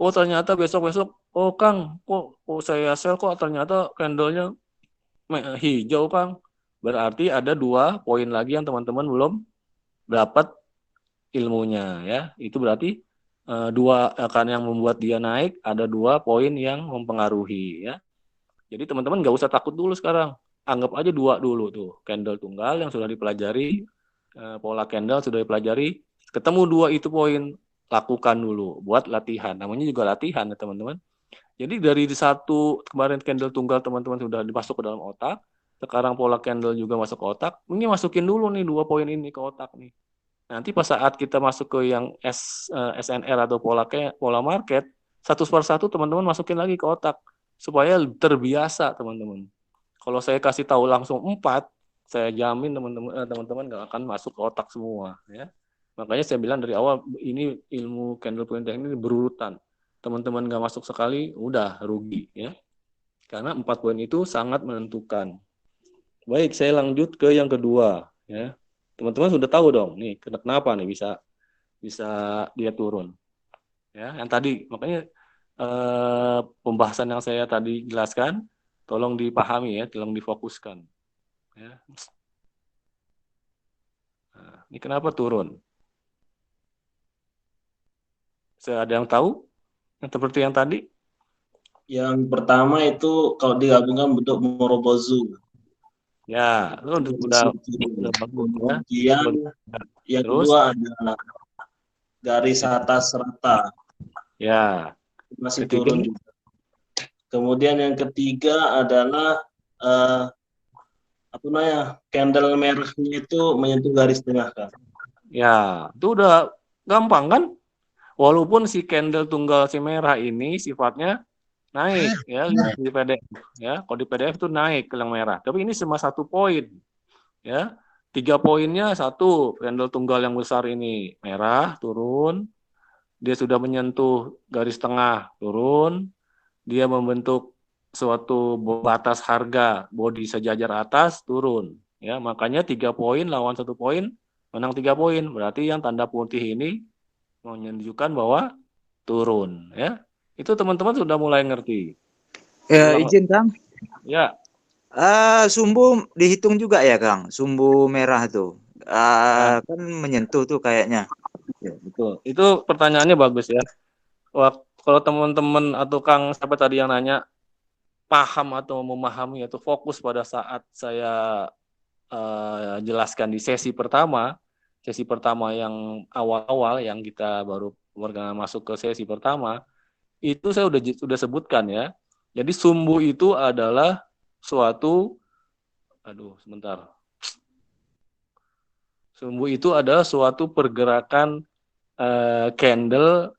Oh ternyata besok-besok, oh Kang, kok saya sell kok ternyata candlenya hijau Kang. Berarti ada 2 poin lagi yang teman-teman belum dapat ilmunya ya. Itu berarti 2 akan yang membuat dia naik, ada 2 poin yang mempengaruhi ya. Jadi teman-teman nggak usah takut dulu sekarang. Anggap aja 2 dulu tuh. Candle tunggal yang sudah dipelajari, pola candle sudah dipelajari, ketemu 2 itu poin, lakukan dulu buat latihan. Namanya juga latihan ya teman-teman. Jadi dari 1 kemarin candle tunggal teman-teman sudah dimasuk ke dalam otak, sekarang pola candle juga masuk ke otak, ini masukin dulu nih 2 poin ini ke otak nih. Nanti pas saat kita masuk ke yang SNR atau pola market, 1/1 teman-teman masukin lagi ke otak supaya terbiasa teman-teman. Kalau saya kasih tahu langsung 4, saya jamin teman-teman nggak akan masuk ke otak semua ya. Makanya saya bilang dari awal ini ilmu candle point technique ini berurutan. Teman-teman nggak masuk sekali, udah rugi ya. Karena 4 poin itu sangat menentukan. Baik, saya lanjut ke yang kedua ya. Teman-teman sudah tahu dong nih kenapa nih bisa dia turun. Ya, yang tadi makanya pembahasan yang saya tadi jelaskan tolong dipahami ya, tolong difokuskan. Ya. Nah, ini kenapa turun? Saya ada yang tahu? Yang seperti yang tadi? Yang pertama itu kalau digabungkan bentuk Morobozu. Ya, itu udah bagus ya. Kemudian yang Terus, kedua ada garis atas rata, ya, masih ketiga, turun juga. Kemudian yang ketiga adalah apa namanya, candle merahnya itu menyentuh garis tengah, kan? ya, itu udah gampang kan? Walaupun si candle tunggal si merah ini sifatnya naik ya di PDF ya. Kalau di PDF itu naik ke yang merah. Tapi ini cuma 1 poin ya. 3 poinnya, 1 candle tunggal yang besar ini merah turun, dia sudah menyentuh garis tengah turun, dia membentuk suatu batas harga body sejajar atas turun ya. Makanya 3 poin lawan 1 poin menang 3 poin. Berarti yang tanda putih ini menunjukkan bahwa turun ya. Itu teman-teman sudah mulai ngerti. Izin Kang, Ya, sumbu dihitung juga ya Kang, sumbu merah tuh. ya, Kan menyentuh tuh kayaknya. betul. Itu pertanyaannya bagus ya. Kalau teman-teman atau Kang siapa tadi yang nanya paham atau memahami atau fokus pada saat saya jelaskan di sesi pertama yang awal-awal yang kita baru masuk ke sesi pertama, itu saya udah sebutkan ya. Jadi sumbu itu adalah suatu sumbu itu adalah suatu pergerakan candle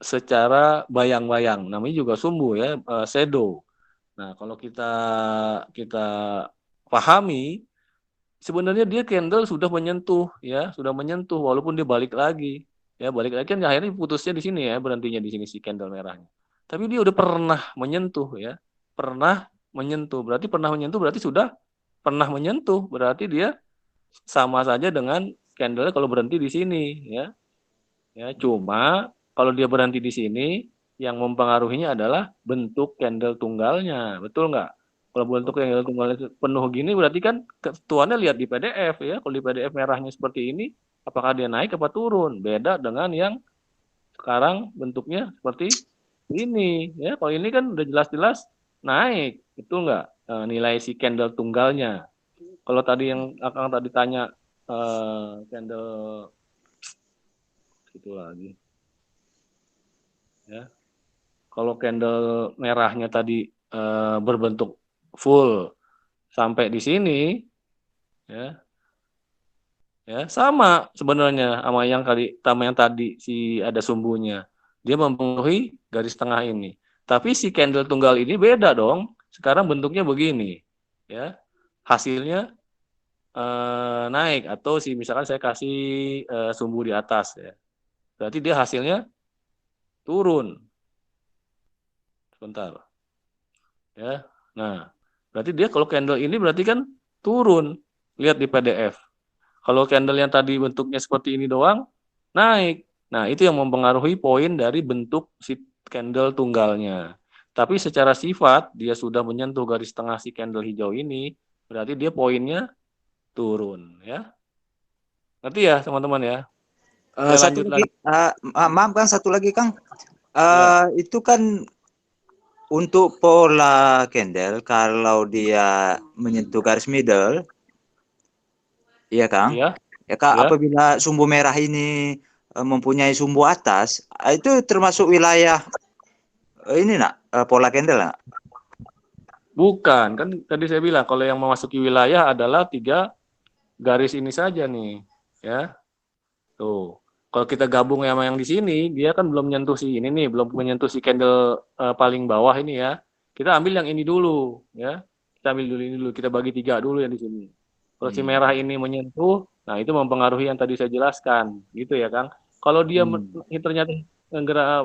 secara bayang-bayang. Namanya juga sumbu ya, shadow. Nah, kalau kita pahami sebenarnya dia candle sudah menyentuh ya, sudah menyentuh walaupun dia balik lagi. Ya, balik lagi kan akhirnya putusnya di sini ya, berhentinya di sini si candle merahnya. Tapi dia udah pernah menyentuh ya. Pernah menyentuh. Berarti sudah pernah menyentuh. Berarti dia sama saja dengan candle kalau berhenti di sini ya. Ya, cuma kalau dia berhenti di sini yang mempengaruhinya adalah bentuk candle tunggalnya. Betul nggak? Kalau bentuk candle tunggalnya penuh gini berarti kan ketentuannya lihat di PDF ya. Kalau di PDF merahnya seperti ini, apakah dia naik apa turun? Beda dengan yang sekarang bentuknya seperti ini ya. Kalau ini kan udah jelas-jelas naik. Betul nggak? Nilai si candle tunggalnya. Kalau tadi yang Akang tadi tanya candle itu lagi ya. Kalau candle merahnya tadi berbentuk full sampai di sini ya. Ya, sama sebenarnya sama yang tadi si ada sumbunya. Dia mempengaruhi garis tengah ini. Tapi si candle tunggal ini beda dong. Sekarang bentuknya begini. Ya. Hasilnya naik atau si misalkan saya kasih sumbu di atas ya. Berarti dia hasilnya turun. Sebentar. Ya. Nah, berarti dia kalau candle ini berarti kan turun. Lihat di PDF. Kalau candle yang tadi bentuknya seperti ini doang, naik. Nah, itu yang mempengaruhi poin dari bentuk si candle tunggalnya. Tapi secara sifat, dia sudah menyentuh garis tengah si candle hijau ini, berarti dia poinnya turun. Ya. Ngerti ya, teman-teman ya? Saya Satu lanjut lagi, lagi. maaf Kang, satu lagi Kang. Ya. Itu kan untuk pola candle kalau dia menyentuh garis middle, iya Kang. Iya, Ya Kak, iya. apabila sumbu merah ini mempunyai sumbu atas, itu termasuk wilayah ini nak pola candle nak? Bukan, kan tadi saya bilang kalau yang memasuki wilayah adalah 3 garis ini saja nih. Ya. Tuh. Kalau kita gabung sama yang di sini, dia kan belum menyentuh si ini nih, belum menyentuh si candle paling bawah ini ya. Kita ambil yang ini dulu, ya. Kita ambil dulu ini dulu, kita bagi 3 dulu yang di sini. Kalau si merah ini menyentuh, Nah, itu mempengaruhi yang tadi saya jelaskan, gitu ya, Kang. Kalau dia ternyata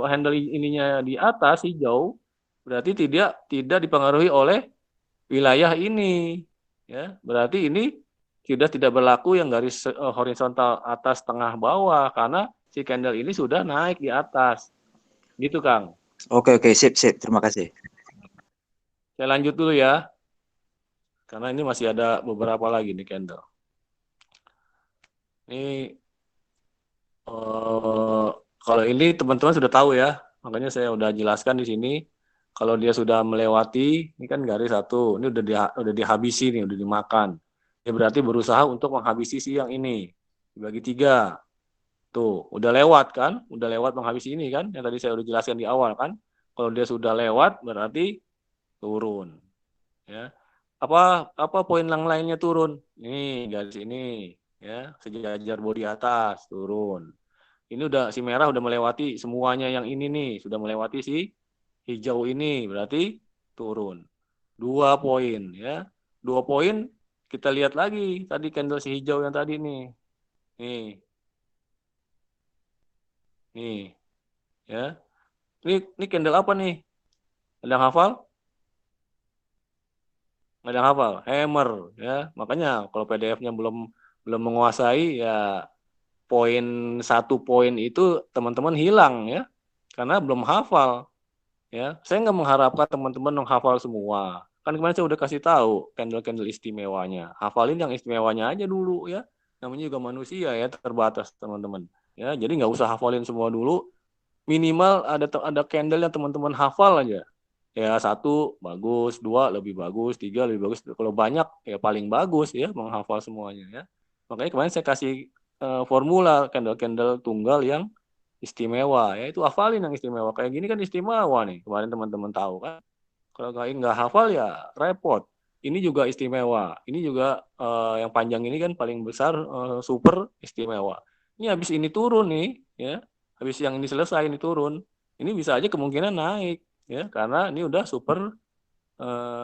handle ininya di atas hijau, berarti tidak dipengaruhi oleh wilayah ini, ya. Berarti ini sudah tidak berlaku yang garis horizontal atas tengah bawah karena si candle ini sudah naik di atas. Gitu, Kang. Oke, sip. Terima kasih. Saya lanjut dulu ya. Karena ini masih ada beberapa lagi nih candle. Ini kalau ini teman-teman sudah tahu ya, makanya saya udah jelaskan di sini. Kalau dia sudah melewati, ini kan garis satu, ini udah dihabisi nih, udah dimakan. Ya berarti berusaha untuk menghabisi si yang ini, dibagi 3. Tuh, udah lewat kan? Udah lewat menghabisi ini kan? Yang tadi saya udah jelaskan di awal kan? Kalau dia sudah lewat, berarti turun. Ya, apa poin yang lainnya turun? Ini garis ini, ya, sejajar bodi atas turun. Ini udah si merah udah melewati semuanya yang ini nih, sudah melewati si hijau ini, berarti turun. 2 poin ya. 2 poin kita lihat lagi tadi candle si hijau yang tadi nih. Nih. Ya. Ini candle apa nih? Ada yang hafal? Ada yang hafal? Hammer ya. Makanya kalau PDF-nya belum menguasai ya poin 1 poin itu teman-teman hilang ya. Karena belum hafal. Ya, saya nggak mengharapkan teman-teman menghafal semua. Kan kemarin saya udah kasih tahu candle-candle istimewanya. Hafalin yang istimewanya aja dulu ya. Namanya juga manusia ya, terbatas teman-teman. Ya, jadi nggak usah hafalin semua dulu. Minimal ada candle yang teman-teman hafal aja. Ya 1 bagus, 2 lebih bagus, 3 lebih bagus. Kalau banyak ya paling bagus ya menghafal semuanya ya. Makanya kemarin saya kasih formula candle-candle tunggal yang istimewa ya, itu hafalin yang istimewa kayak gini kan istimewa nih, kemarin teman-teman tahu kan. Kalau nggak hafal ya repot. Ini juga istimewa, ini juga yang panjang ini kan paling besar, super istimewa. Ini habis ini turun nih ya, habis yang ini selesai ini turun, ini bisa aja kemungkinan naik ya, karena ini udah super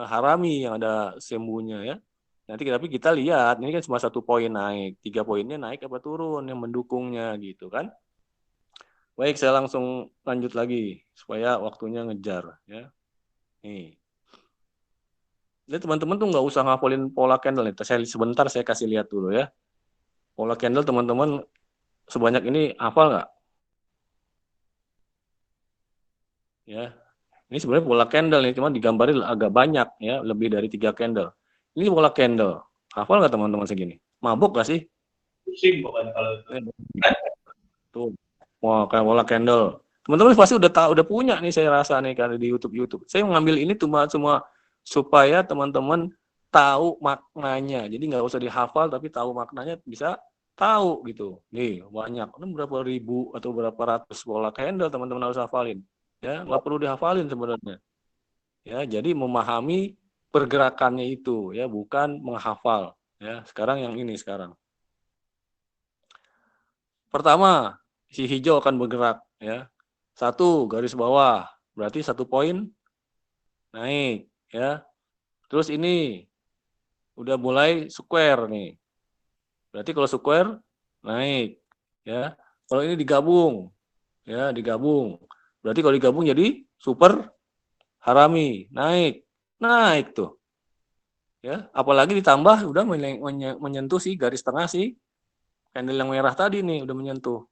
harami yang ada sembuhnya ya. Nanti tapi kita lihat ini kan cuma 1 poin naik, 3 poinnya naik apa turun yang mendukungnya gitu kan. Baik, saya langsung lanjut lagi supaya waktunya ngejar ya. Nih. Jadi teman-teman tuh nggak usah ngapalin pola candle nih. Sebentar saya kasih lihat dulu ya. Pola candle teman-teman sebanyak ini hafal nggak? Ya. Ini sebenarnya pola candle nih, cuma digambarin agak banyak ya, lebih dari 3 candle. Ini pola candle. Hafal nggak teman-teman segini? Mabuk nggak sih? Pusing pokoknya kalau itu. Tuh. Wah, kayak pola candle. Teman-teman pasti udah tahu, udah punya nih saya rasa nih kan di YouTube. Saya mengambil ini semua supaya teman-teman tahu maknanya. Jadi nggak usah dihafal tapi tahu maknanya, bisa tahu gitu. Nih, banyak. Ini berapa ribu atau berapa ratus pola candle teman-teman harus hafalin. Ya, nggak perlu dihafalin sebenarnya. Ya, jadi memahami pergerakannya itu ya, bukan menghafal. Ya, sekarang yang ini sekarang. Pertama, si hijau akan bergerak ya. 1 garis bawah, berarti 1 poin naik ya. Terus ini udah mulai square nih. Berarti kalau square naik ya. Kalau ini digabung ya, digabung. Berarti kalau digabung jadi super harami, naik tuh. Ya, apalagi ditambah udah menyentuh si garis tengah si candle yang merah tadi nih, udah menyentuh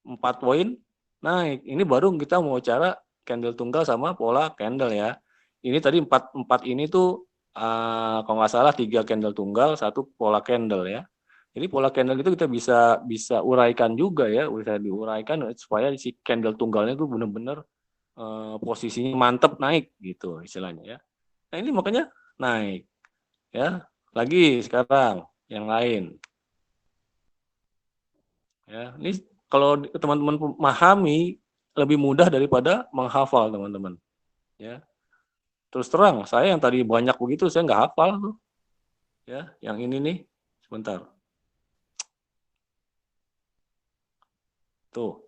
4 poin naik. Ini baru kita mau cara candle tunggal sama pola candle ya. Ini tadi 4 ini tuh kalau nggak salah 3 candle tunggal, 1 pola candle ya. Jadi pola candle itu kita bisa uraikan juga ya, bisa diuraikan supaya si candle tunggalnya itu benar-benar posisinya mantap naik gitu istilahnya ya. Nah ini makanya naik ya. Lagi sekarang yang lain ya. Ini kalau teman-teman memahami lebih mudah daripada menghafal teman-teman ya. Terus terang saya yang tadi banyak begitu saya nggak hafal tuh ya. Yang ini nih sebentar tuh,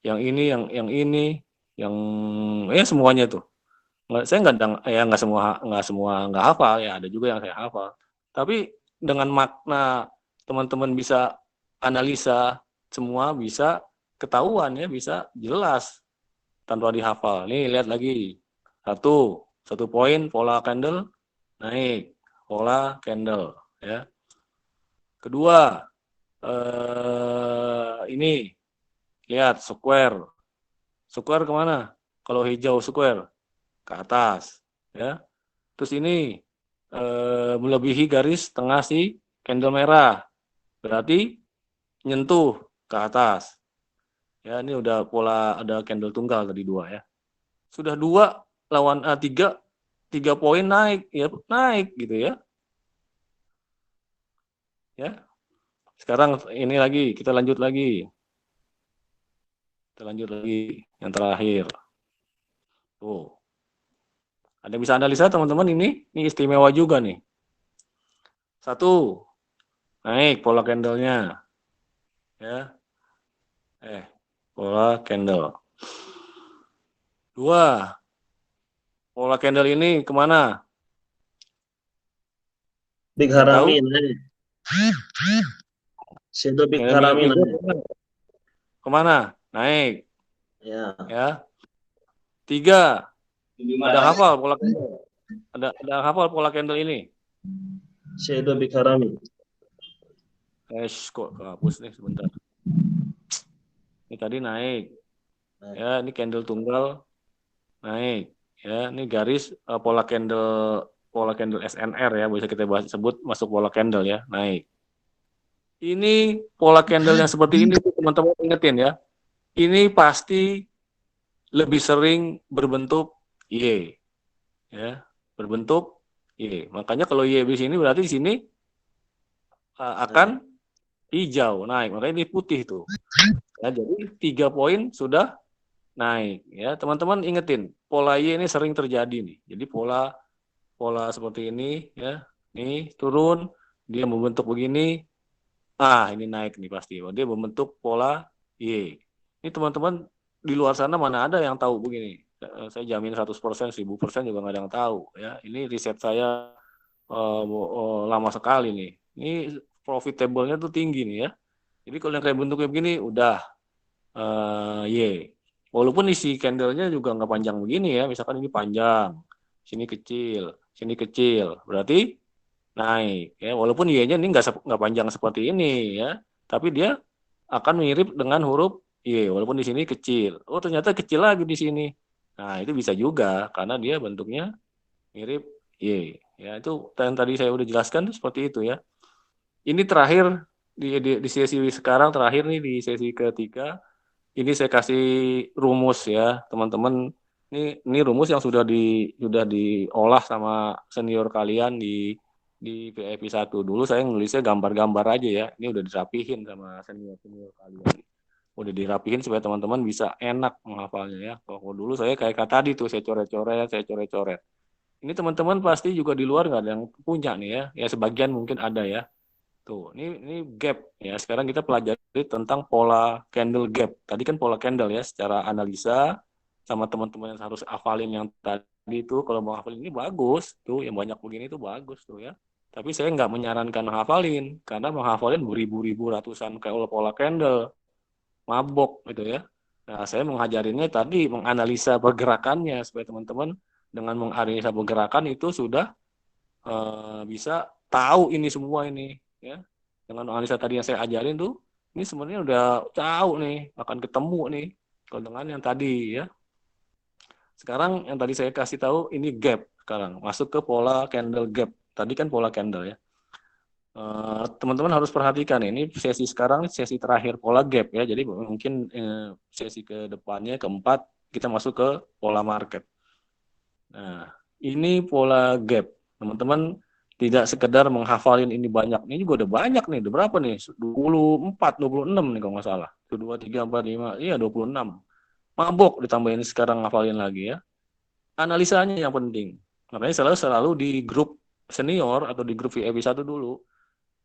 yang ini yang ya semuanya tuh saya nggak semua nggak hafal ya, ada juga yang saya hafal tapi dengan makna teman-teman bisa analisa semua, bisa ketahuan ya, bisa jelas tanpa dihafal. Nih lihat lagi. Satu poin pola candle naik, pola candle ya. Kedua, ini lihat square. Square kemana? Kalau hijau square ke atas ya. Terus ini melebihi garis tengah si candle merah. Berarti nyentuh ke atas. Ya, ini udah pola ada candle tunggal tadi 2 ya. Sudah 2 lawan 3 poin naik ya, naik gitu ya. Ya. Sekarang ini lagi, kita lanjut lagi. Kita lanjut lagi yang terakhir. Tuh. Ada yang bisa analisa teman-teman ini istimewa juga nih. 1, naik pola candlenya. Ya. Pola candle. 2, pola candle ini kemana? Big Yang tahu? Harami naik. Shadow Big Candle Harami itu naik. kemana? Naik. Ya. Ya. 3, ada hafal pola candle. Ada hafal pola candle ini. Shadow Big Harami. Kok kehapus nih sebentar. Ini tadi naik. Ya, ini candle tunggal naik. Ya, ini garis pola candle SNR ya, bisa kita sebut masuk pola candle ya, naik. Ini pola candle yang seperti ini teman-teman ingetin ya. Ini pasti lebih sering berbentuk Y. Ya, berbentuk Y. Makanya kalau Y di sini berarti di sini akan hijau naik. Makanya ini putih tuh. Ya, jadi 3 poin sudah naik ya. Teman-teman ingetin, pola Y ini sering terjadi nih. Jadi pola seperti ini ya. Nih turun, dia membentuk begini. Ini naik nih pasti. Dia membentuk pola Y. Ini teman-teman di luar sana mana ada yang tahu begini. Saya jamin 100%, 1000% juga nggak ada yang tahu ya. Ini riset saya lama sekali nih. Ini profitable-nya tuh tinggi nih ya. Jadi kalau yang kayak bentuknya begini udah Y. Walaupun isi candle-nya juga nggak panjang begini ya. Misalkan ini panjang, sini kecil. Berarti naik ya. Walaupun Y-nya ini nggak panjang seperti ini ya. Tapi dia akan mirip dengan huruf Y. Walaupun di sini kecil. Oh ternyata kecil lagi di sini. Nah itu bisa juga karena dia bentuknya mirip Y. Ya itu yang tadi saya udah jelaskan seperti itu ya. Ini terakhir di sesi sekarang terakhir nih di sesi ketiga. Ini saya kasih rumus ya teman-teman. Ini rumus yang sudah diolah sama senior kalian di VIP 1. Dulu saya nulisnya gambar-gambar aja ya. Ini udah dirapihin sama senior kalian. Udah dirapihin supaya teman-teman bisa enak menghafalnya ya. Kalau dulu saya kayak tadi tuh saya coret-coret. Ini teman-teman pasti juga di luar nggak ada yang punya nih ya. Ya sebagian mungkin ada ya. Tuh, ini gap ya. Sekarang kita pelajari tentang pola candle gap. Tadi kan pola candle ya, secara analisa sama teman-teman yang harus hafalin yang tadi itu. Kalau mau hafalin ini bagus tuh, yang banyak begini itu bagus tuh ya. Tapi saya nggak menyarankan hafalin karena menghafalin beribu-ribu ratusan kayak pola candle, mabok gitu ya. Nah, saya mengajarinnya tadi menganalisa pergerakannya supaya teman-teman dengan menganalisa pergerakan itu sudah bisa tahu ini semua ini ya. Dengan analisa tadi yang saya ajarin tuh ini sebenarnya udah tahu nih akan ketemu nih kalau dengan yang tadi ya. Sekarang yang tadi saya kasih tahu ini gap, sekarang masuk ke pola candle gap. Tadi kan pola candle ya. Teman-teman harus perhatikan ini sesi sekarang sesi terakhir pola gap ya. Jadi mungkin sesi ke depannya keempat kita masuk ke pola market. Nah, ini pola gap. Teman-teman tidak sekedar menghafalin ini banyak. Ini juga udah banyak nih. Udah berapa nih? 24, 26 nih kalau nggak salah. 1, 2, 3, 4, 5. Iya, 26. Mabok ditambahin sekarang ngafalin lagi ya. Analisanya yang penting. Makanya selalu di grup senior atau di grup VIP 1 dulu.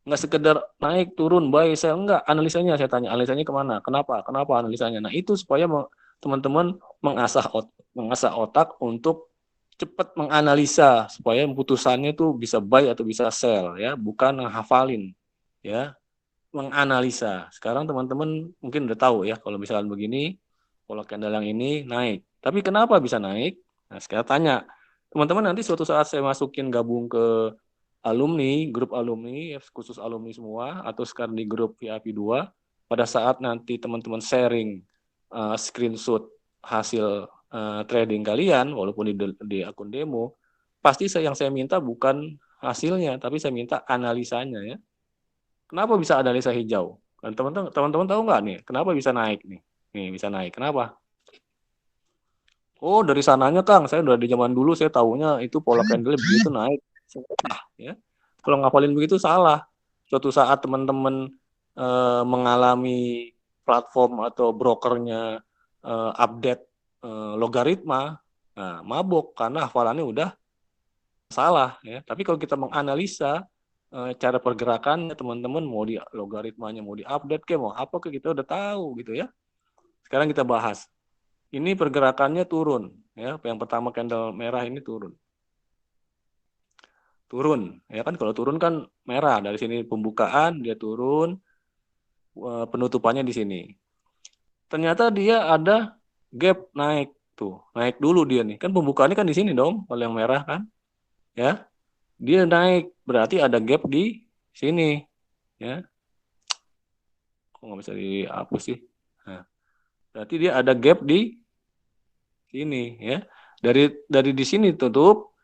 Nggak sekedar naik, turun, buy, sell. Enggak. Analisanya saya tanya. Analisanya kemana? Kenapa? Kenapa analisanya? Nah, itu supaya teman-teman mengasah otak untuk cepat menganalisa supaya putusannya tuh bisa buy atau bisa sell ya, bukan menghafalin ya. menganalisa. Sekarang teman-teman mungkin udah tahu ya kalau misalkan begini pola candle yang ini naik. Tapi kenapa bisa naik? Nah, sekarang tanya. Teman-teman nanti suatu saat saya masukin gabung ke alumni, grup alumni, khusus alumni semua, atau sekarang di grup VIP 2, pada saat nanti teman-teman sharing screenshot hasil trading kalian, walaupun di akun demo, pasti yang saya minta bukan hasilnya, tapi saya minta analisanya ya. Kenapa bisa analisa hijau? Dan teman-teman tahu nggak nih, kenapa bisa naik nih? Nih bisa naik, kenapa? Oh, dari sananya Kang, saya udah di zaman dulu saya tahunya itu pola candle begitu naik. Salah ya. Kalau ngapalin begitu salah. Suatu saat teman-teman mengalami platform atau brokernya update logaritma, nah, mabok karena hafalannya udah salah ya. Tapi kalau kita menganalisa cara pergerakannya teman-teman mau di logaritmanya mau diupdate ke mau apa ke kita udah tahu gitu ya. Sekarang kita bahas. Ini pergerakannya turun ya. Yang pertama candle merah ini turun. Turun ya kan kalau turun kan merah dari sini pembukaan dia turun penutupannya di sini. Ternyata dia ada gap naik tuh. Naik dulu dia nih. Kan pembukaannya kan di sini dong kalau yang merah kan. Ya. Dia naik berarti ada gap di sini ya. Kok nggak bisa dihapus sih? Nah, berarti dia ada gap di sini ya. Dari di sini tutup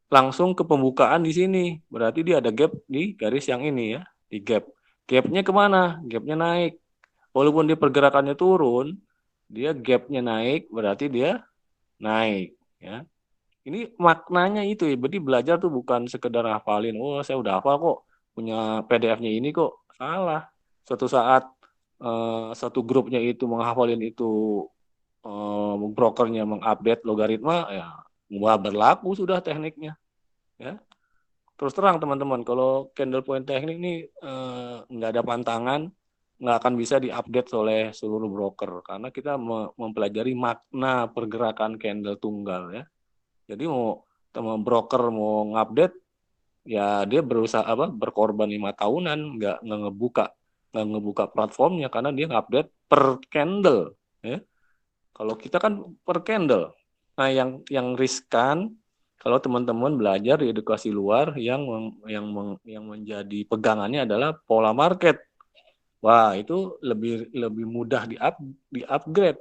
langsung ke pembukaan di sini. Berarti dia ada gap di garis yang ini ya, di gap. Gapnya kemana? Gapnya naik. Walaupun dia pergerakannya turun, dia gapnya naik, berarti dia naik ya. Ini maknanya itu ya. Berarti belajar tuh bukan sekedar hafalin. Oh, saya udah hafal kok. Punya PDF-nya ini kok. Salah. Suatu saat satu grupnya itu menghafalin itu brokernya mengupdate logaritma ya berlaku sudah tekniknya ya. Terus terang teman-teman kalau candle point teknik ini nggak ada pantangan, nggak akan bisa diupdate oleh seluruh broker karena kita mempelajari makna pergerakan candle tunggal ya. Jadi mau teman broker mau ngupdate ya dia berusaha berkorban 5 tahunan nggak ngebuka platformnya karena dia ngupdate per candle ya. Kalau kita kan per candle. Nah, yang riskan kalau teman-teman belajar di edukasi luar yang menjadi pegangannya adalah pola market. Wah, itu lebih mudah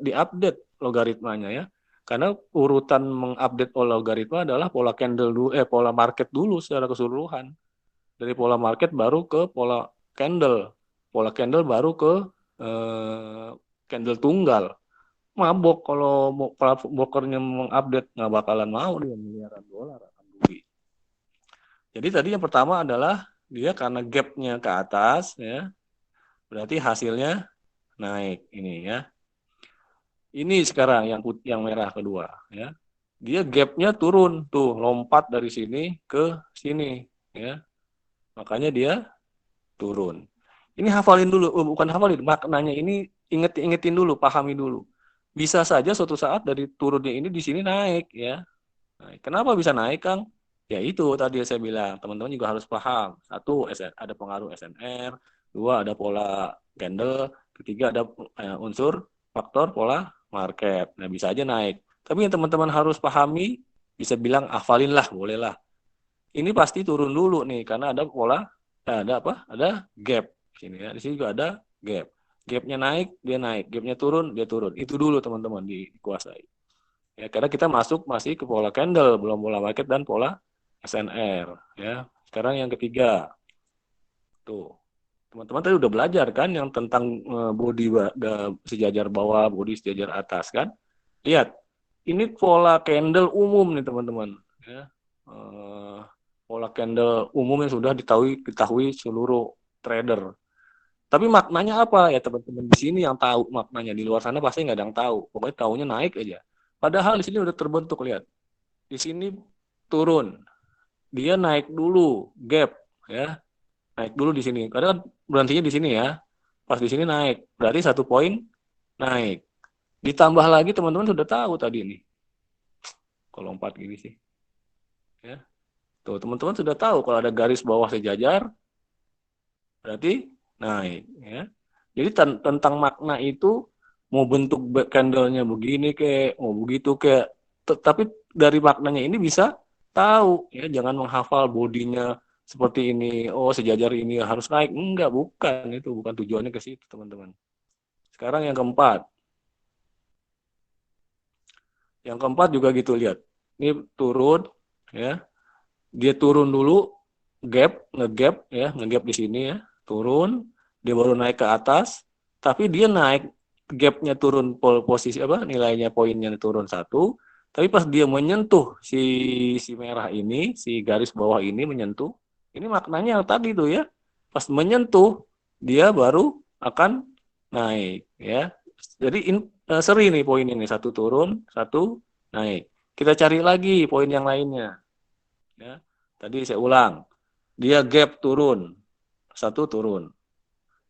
diupdate logaritmanya ya. Karena urutan mengupdate logaritma adalah pola candle dulu pola market dulu secara keseluruhan. Dari pola market baru ke pola candle. Pola candle baru ke candle tunggal. Mabok kalau mau brokernya mengupdate nggak bakalan mau dia miliaran dolar akan rugi. Jadi tadi yang pertama adalah dia karena gapnya ke atas ya, berarti hasilnya naik ini ya. Ini sekarang yang merah kedua ya. Dia gapnya turun tuh lompat dari sini ke sini ya. Makanya dia turun. Ini hafalin dulu, bukan hafalin, maknanya ini ingetin dulu, pahami dulu. Bisa saja suatu saat dari turunnya ini di sini naik ya. Nah, kenapa bisa naik Kang? Ya itu tadi saya bilang, teman-teman juga harus paham. Satu, ada pengaruh SNR. Dua, ada pola candle. Ketiga, ada unsur faktor pola market. Nah, bisa aja naik. Tapi yang teman-teman harus pahami, bisa bilang hafalin lah, boleh lah. Ini pasti turun dulu nih, karena ada pola, ada apa? Ada gap. Sini ya, di sini juga ada gap. Gapnya naik, dia naik. Gapnya turun, dia turun. Itu dulu teman-teman dikuasai. Ya, karena kita masuk masih ke pola candle, belum pola market dan pola SNR. Ya, sekarang yang ketiga, tuh teman-teman tadi udah belajar kan yang tentang body sejajar bawah, body sejajar atas kan? Lihat, ini pola candle umum nih teman-teman. Ya, pola candle umum yang sudah diketahui seluruh trader. Tapi maknanya apa ya teman-teman di sini yang tahu maknanya, di luar sana pasti nggak ada yang tahu. Pokoknya tahunya naik aja. Padahal di sini udah terbentuk, lihat. Di sini turun, dia naik dulu gap ya, naik dulu di sini. Karena kan berhentinya di sini ya. Pas di sini naik, berarti 1 poin naik. Ditambah lagi teman-teman sudah tahu tadi nih. Kalau 4 gini sih. Ya. Tuh, teman-teman sudah tahu kalau ada garis bawah sejajar berarti naik, ya. Jadi tentang makna itu mau bentuk candle-nya begini kayak mau begitu kayak tapi dari maknanya ini bisa tahu, ya. Jangan menghafal bodinya seperti ini, oh sejajar ini harus naik. Enggak, bukan, itu bukan tujuannya ke situ, teman-teman. Sekarang yang keempat. Yang keempat juga gitu, lihat. Ini turun, ya. Dia turun dulu, ngegap ya, ngegap di sini ya, turun, dia baru naik ke atas, tapi dia naik gapnya turun posisi apa, nilainya poinnya turun 1, tapi pas dia menyentuh si merah ini, si garis bawah ini menyentuh, ini maknanya yang tadi tuh ya, pas menyentuh dia baru akan naik ya. Jadi seri nih poin ini, 1 turun, 1 naik. Kita cari lagi poin yang lainnya. Ya, tadi saya ulang, dia gap turun, 1 turun,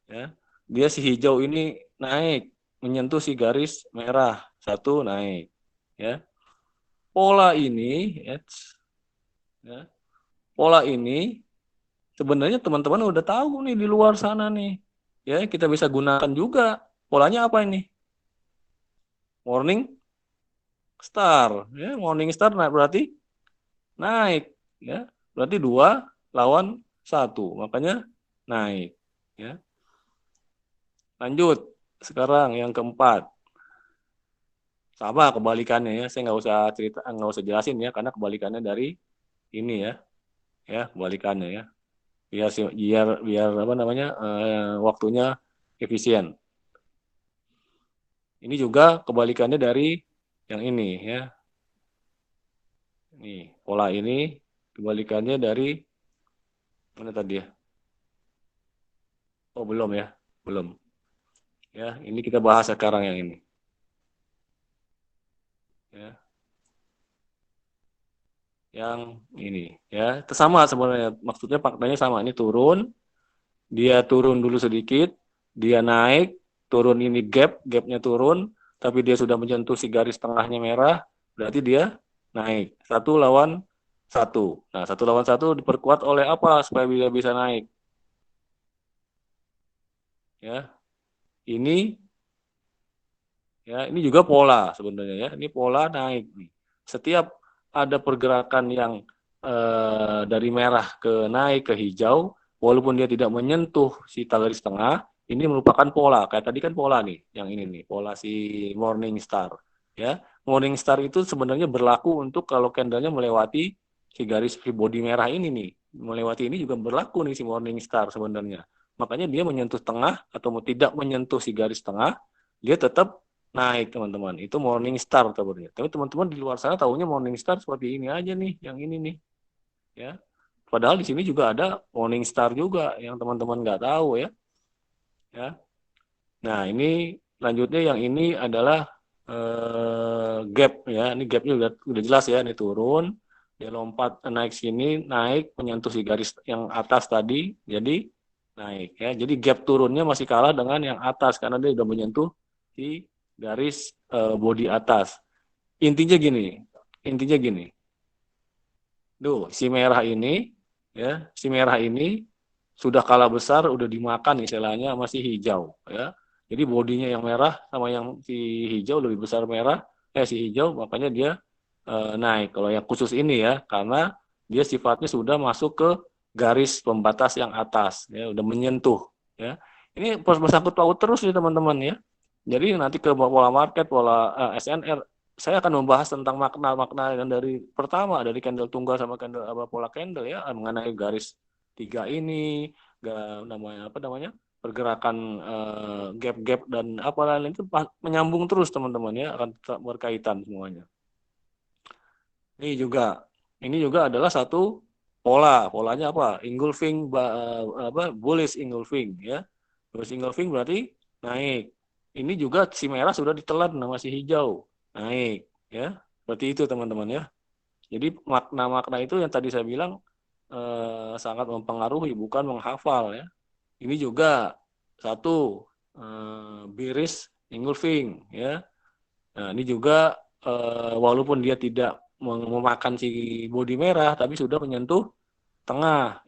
ya. Dia si hijau ini naik, menyentuh si garis merah, 1 naik, ya. Pola ini, ya, pola ini sebenarnya teman-teman udah tahu nih di luar sana nih, ya. Kita bisa gunakan juga. Polanya apa ini? Morning star, ya. Morning star berarti naik, ya. Berarti 2 lawan 1, makanya naik, ya. Lanjut, sekarang yang keempat. Sama kebalikannya ya, saya nggak usah jelasin ya, karena kebalikannya dari ini ya kebalikannya ya. Biar apa namanya waktunya efisien. Ini juga kebalikannya dari yang ini ya. Nih, pola ini kebalikannya dari mana tadi ya? Oh, belum ya. Belum. Ya, ini kita bahas sekarang yang ini. Ya. Yang ini ya, itu sama sebenarnya, maksudnya faktanya sama, ini turun, dia turun dulu sedikit, dia naik, turun ini gapnya turun, tapi dia sudah menyentuh si garis tengahnya merah, berarti dia naik 1 lawan 1. Nah, 1 lawan 1 diperkuat oleh apa supaya dia bisa naik? Ya, ini ya, ini juga pola sebenarnya ya, ini pola naik nih. Setiap ada pergerakan yang dari merah ke naik ke hijau, walaupun dia tidak menyentuh si garis tengah, ini merupakan pola. Kayak tadi kan pola nih, yang ini nih, pola si Morning Star. Ya, Morning Star itu sebenarnya berlaku untuk kalau candlenya melewati si garis body merah ini nih, melewati ini juga berlaku nih si Morning Star sebenarnya. Makanya dia menyentuh tengah atau tidak menyentuh si garis tengah, dia tetap naik, teman-teman. Itu Morning Star sebenarnya. Tapi teman-teman di luar sana tahunya Morning Star seperti ini aja nih, yang ini nih. Ya. Padahal di sini juga ada Morning Star juga yang teman-teman nggak tahu ya. Ya. Nah, ini lanjutnya yang ini adalah gap ya. Ini gapnya udah jelas ya, ini turun, dia lompat naik sini, naik menyentuh si garis yang atas tadi, jadi naik ya. Jadi gap turunnya masih kalah dengan yang atas karena dia udah menyentuh si garis bodi atas. Intinya gini. Duh, si merah ini ya, si merah ini sudah kalah besar, udah dimakan istilahnya sama si hijau ya. Jadi bodinya yang merah sama yang si hijau lebih besar merah, si hijau, makanya dia naik. Kalau yang khusus ini ya, karena dia sifatnya sudah masuk ke garis pembatas yang atas ya, udah menyentuh ya. Ini bersangkut paut terus nih teman-teman ya. Jadi nanti ke pola market, pola SNR, saya akan membahas tentang makna-makna yang dari pertama, dari candle tunggal sama candle pola candle ya, mengenai garis 3 ini, apa namanya, pergerakan gap-gap dan apa lain itu menyambung terus teman-teman ya, akan berkaitan semuanya. Ini juga adalah satu polanya apa? Engulfing bullish engulfing ya. Bullish engulfing berarti naik. Ini juga si merah sudah ditelan sama si hijau, naik ya. Seperti itu teman-teman ya. Jadi makna-makna itu yang tadi saya bilang sangat mempengaruhi, bukan menghafal ya. Ini juga satu bearish engulfing ya. Nah, ini juga walaupun dia tidak memakan si bodi merah, tapi sudah menyentuh tengah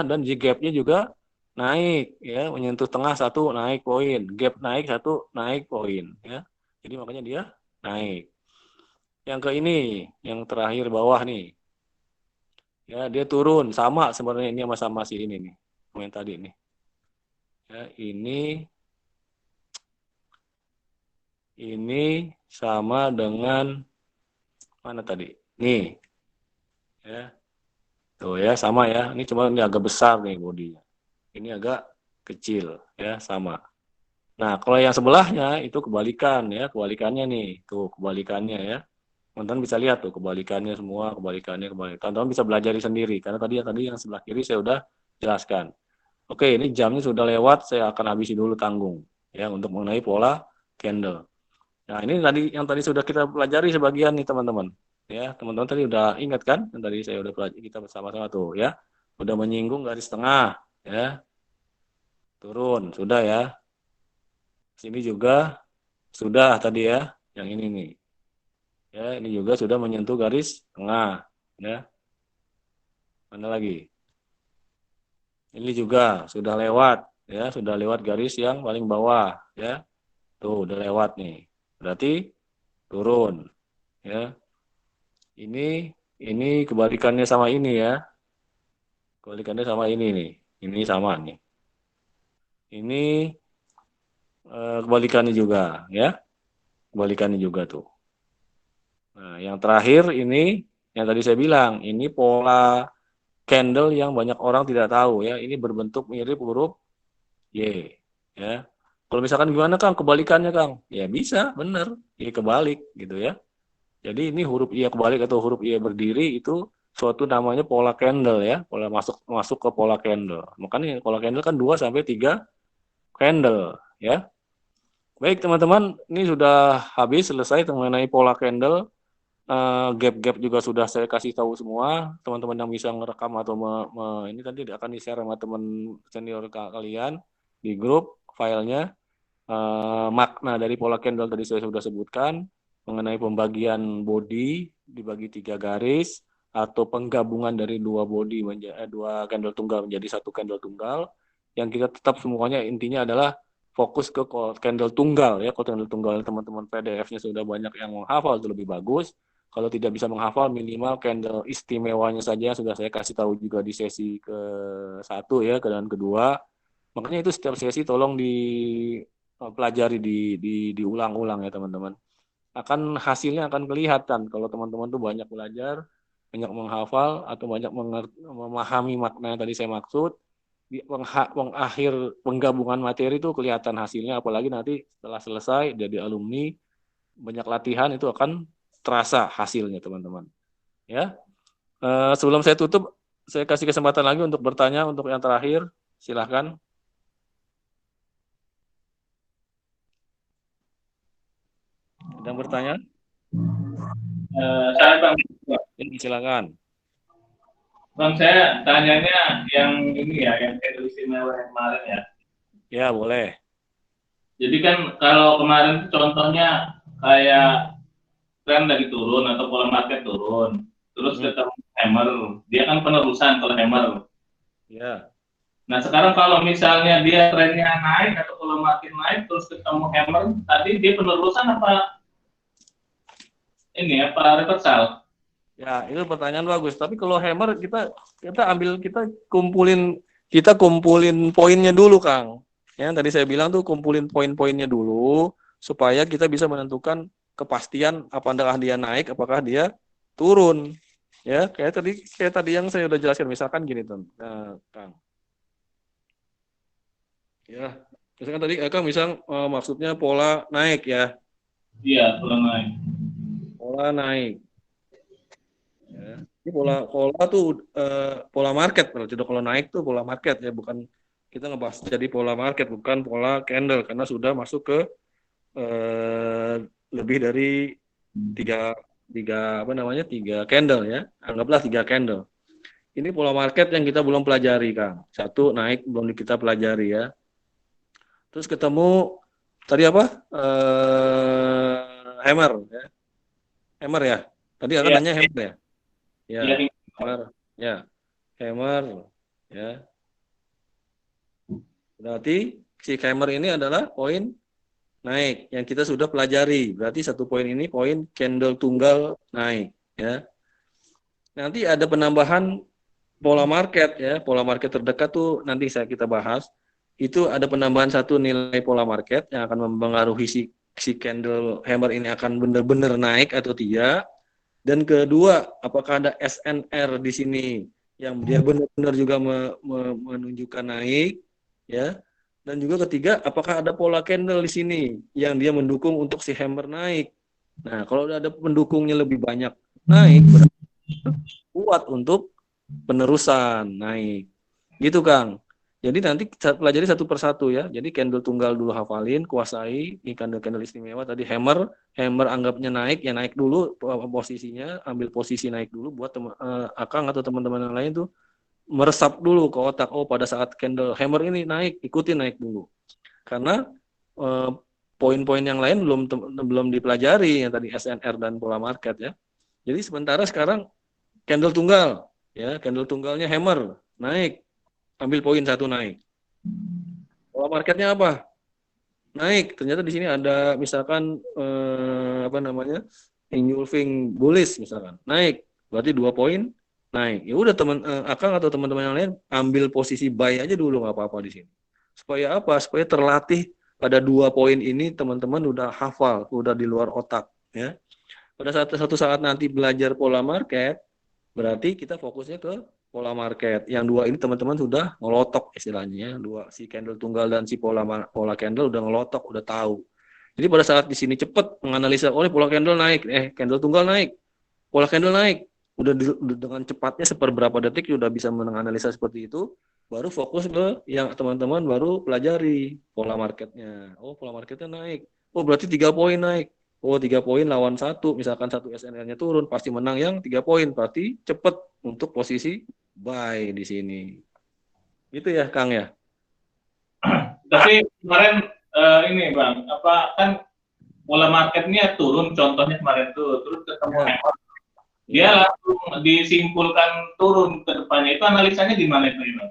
dan J gap-nya juga naik ya, menyentuh tengah satu naik poin, gap naik satu naik poin ya. Jadi makanya dia naik. Yang ke ini, yang terakhir bawah nih. Ya, dia turun sama sebenarnya ini sama si ini nih. Yang tadi nih. Ya, ini sama dengan mana tadi? Nih. Ya. Tuh ya, sama ya. Ini cuma ini agak besar nih bodinya. Ini agak kecil ya, sama. Nah, kalau yang sebelahnya itu kebalikan ya, kebalikannya nih. Tuh, kebalikannya ya. Teman-teman bisa lihat tuh kebalikannya semua, kebalikannya. Teman-teman bisa belajar sendiri karena tadi yang sebelah kiri saya udah jelaskan. Oke, ini jamnya sudah lewat, saya akan habisi dulu tanggung ya untuk mengenai pola candle. Nah, ini tadi yang tadi sudah kita pelajari sebagian nih teman-teman. Ya, teman-teman tadi udah ingat kan? Yang tadi saya udah pelajari kita bersama-sama tuh ya. Udah menyinggung garis tengah ya. Turun, sudah ya. Sini juga sudah tadi ya, yang ini nih. Ya, ini juga sudah menyentuh garis tengah ya. Mana lagi? Ini juga sudah lewat ya, sudah lewat garis yang paling bawah ya. Tuh, udah lewat nih. Berarti turun ya. Ini kebalikannya sama ini ya. Kebalikannya sama ini nih. Ini sama nih. Ini kebalikannya juga ya. Kebalikannya juga tuh. Nah, yang terakhir ini yang tadi saya bilang, ini pola candle yang banyak orang tidak tahu ya. Ini berbentuk mirip huruf Y ya. Kalau misalkan gimana Kang kebalikannya Kang? Ya bisa, bener. Y kebalik gitu ya. Jadi ini huruf I kebalik atau huruf I berdiri itu suatu namanya pola candle ya, pola masuk ke pola candle. Makanya pola candle kan 2 sampai 3 candle ya. Baik teman-teman, ini sudah habis selesai mengenai pola candle. Gap-gap juga sudah saya kasih tahu semua. Teman-teman yang bisa ngerekam atau ini tadi akan di-share sama teman senior kalian di grup filenya. Makna dari pola candle tadi saya sudah sebutkan mengenai pembagian body dibagi 3 garis atau penggabungan dari 2 body dua candle tunggal menjadi 1 candle tunggal yang kita tetap semuanya intinya adalah fokus ke candle tunggal ya. Kalau candle tunggal teman-teman PDF-nya sudah banyak yang menghafal itu lebih bagus. Kalau tidak bisa menghafal minimal candle istimewanya saja sudah saya kasih tahu juga di sesi ke-1 ya dan kedua. Makanya itu setiap sesi tolong pelajari diulang-ulang ya teman-teman. Hasilnya akan kelihatan kalau teman-teman tuh banyak belajar, banyak menghafal atau banyak memahami makna yang tadi saya maksud. Di pengakhir penggabungan materi itu kelihatan hasilnya, apalagi nanti setelah selesai jadi alumni banyak latihan itu akan terasa hasilnya teman-teman. Ya, sebelum saya tutup, saya kasih kesempatan lagi untuk bertanya untuk yang terakhir, silahkan. Ada yang bertanya? Saya Bang, Silakan. Bang saya tanyanya yang ini ya, yang candle istimewa yang kemarin ya. Ya boleh. Jadi kan kalau kemarin contohnya kayak tren lagi turun atau pola market turun, terus ketemu hammer, dia kan penerusan kalau hammer. Ya. Nah sekarang kalau misalnya dia trennya naik atau pola market naik terus ketemu hammer, tadi dia penerusan apa ini apa reversal? Ya, itu pertanyaan bagus. Tapi kalau hammer kita kumpulin poinnya dulu, Kang. Ya, tadi saya bilang tuh kumpulin poin-poinnya dulu supaya kita bisa menentukan kepastian apakah dia naik, apakah dia turun. Ya, kayak tadi yang saya udah jelaskan misalkan gini, Kang. Ya, misalkan tadi Kang maksudnya pola naik ya. Iya, pola naik. Pola naik. Ya. Ini pola tuh pola market kalau naik tuh pola market ya, bukan kita ngebahas jadi pola market, bukan pola candle karena sudah masuk ke lebih dari tiga candle ya, anggaplah 3 candle. Ini pola market yang kita belum pelajari Kang. 1 naik belum kita pelajari ya. Terus ketemu tadi apa? Hammer ya. Hammer ya. Tadi akan nanya hammer ya. Ya, hammer, ya, hammer, ya. Berarti si hammer ini adalah poin naik yang kita sudah pelajari. Berarti satu poin ini poin candle tunggal naik ya. Nanti ada penambahan pola market ya. Pola market terdekat tuh nanti kita bahas. Itu ada penambahan satu nilai pola market yang akan mempengaruhi si candle hammer ini akan benar-benar naik atau tidak. Dan kedua, apakah ada SNR di sini yang dia benar-benar juga menunjukkan naik ya. Dan juga ketiga, apakah ada pola candle di sini yang dia mendukung untuk si hammer naik. Nah, kalau ada pendukungnya lebih banyak naik, berarti kuat untuk penerusan naik. Gitu, Kang. Jadi nanti pelajari satu persatu ya. Jadi candle tunggal dulu hafalin, kuasai, ini candle istimewa tadi hammer anggapnya naik, ya naik dulu posisinya, ambil posisi naik dulu buat Akang atau teman-teman yang lain tuh meresap dulu ke otak. Oh, pada saat candle hammer ini naik, ikutin naik dulu. Karena poin-poin yang lain belum dipelajari yang tadi SNR dan pola market ya. Jadi sementara sekarang candle tunggal ya, candle tunggalnya hammer naik, ambil poin satu naik. Pola marketnya apa? Naik. Ternyata di sini ada misalkan engulfing bullish misalkan. Naik. Berarti 2 poin naik. Ya udah Akang atau teman-teman yang lain ambil posisi buy aja dulu nggak apa-apa di sini. Supaya apa? Supaya terlatih pada 2 poin ini teman-teman udah hafal, udah di luar otak ya. Pada satu saat nanti belajar pola market, berarti kita fokusnya ke pola market. Yang 2 ini teman-teman sudah ngelotok istilahnya, 2 si candle tunggal dan si pola candle udah ngelotok, udah tahu. Jadi pada saat di sini cepat menganalisa, oh ini pola candle naik, candle tunggal naik, pola candle naik, udah dengan cepatnya seperberapa detik udah bisa menganalisa seperti itu, baru fokus ke yang teman-teman baru pelajari pola marketnya. Oh pola marketnya naik, oh berarti 3 poin naik. Oh 3 poin lawan 1, misalkan 1 SNR-nya turun, pasti menang yang 3 poin, berarti cepat untuk posisi buy di sini. Gitu ya Kang ya. Tapi kemarin ini Bang, kan pola marketnya turun, contohnya kemarin tuh, terus ketemu hammer, dia langsung disimpulkan turun ke depannya. Itu analisanya gimana itu Bang?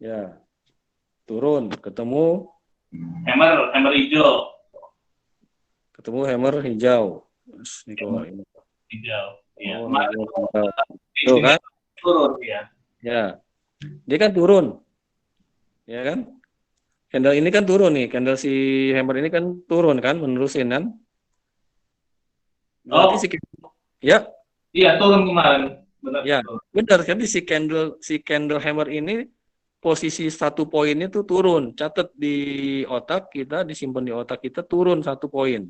Ya, turun, ketemu hammer hijau. Ketemu hammer hijau. Hijau. Ya. Tuh kan? Turun ya. Ya. Dia kan turun. Ya kan? Candle ini kan turun nih. Candle si hammer ini kan turun kan, menerusin kan? Berarti ya. Iya, turun kemarin. Benar. Ya, benar. Jadi si candle hammer ini posisi 1 poinnya tuh turun. Catat di otak kita, disimpan di otak kita turun 1 poin.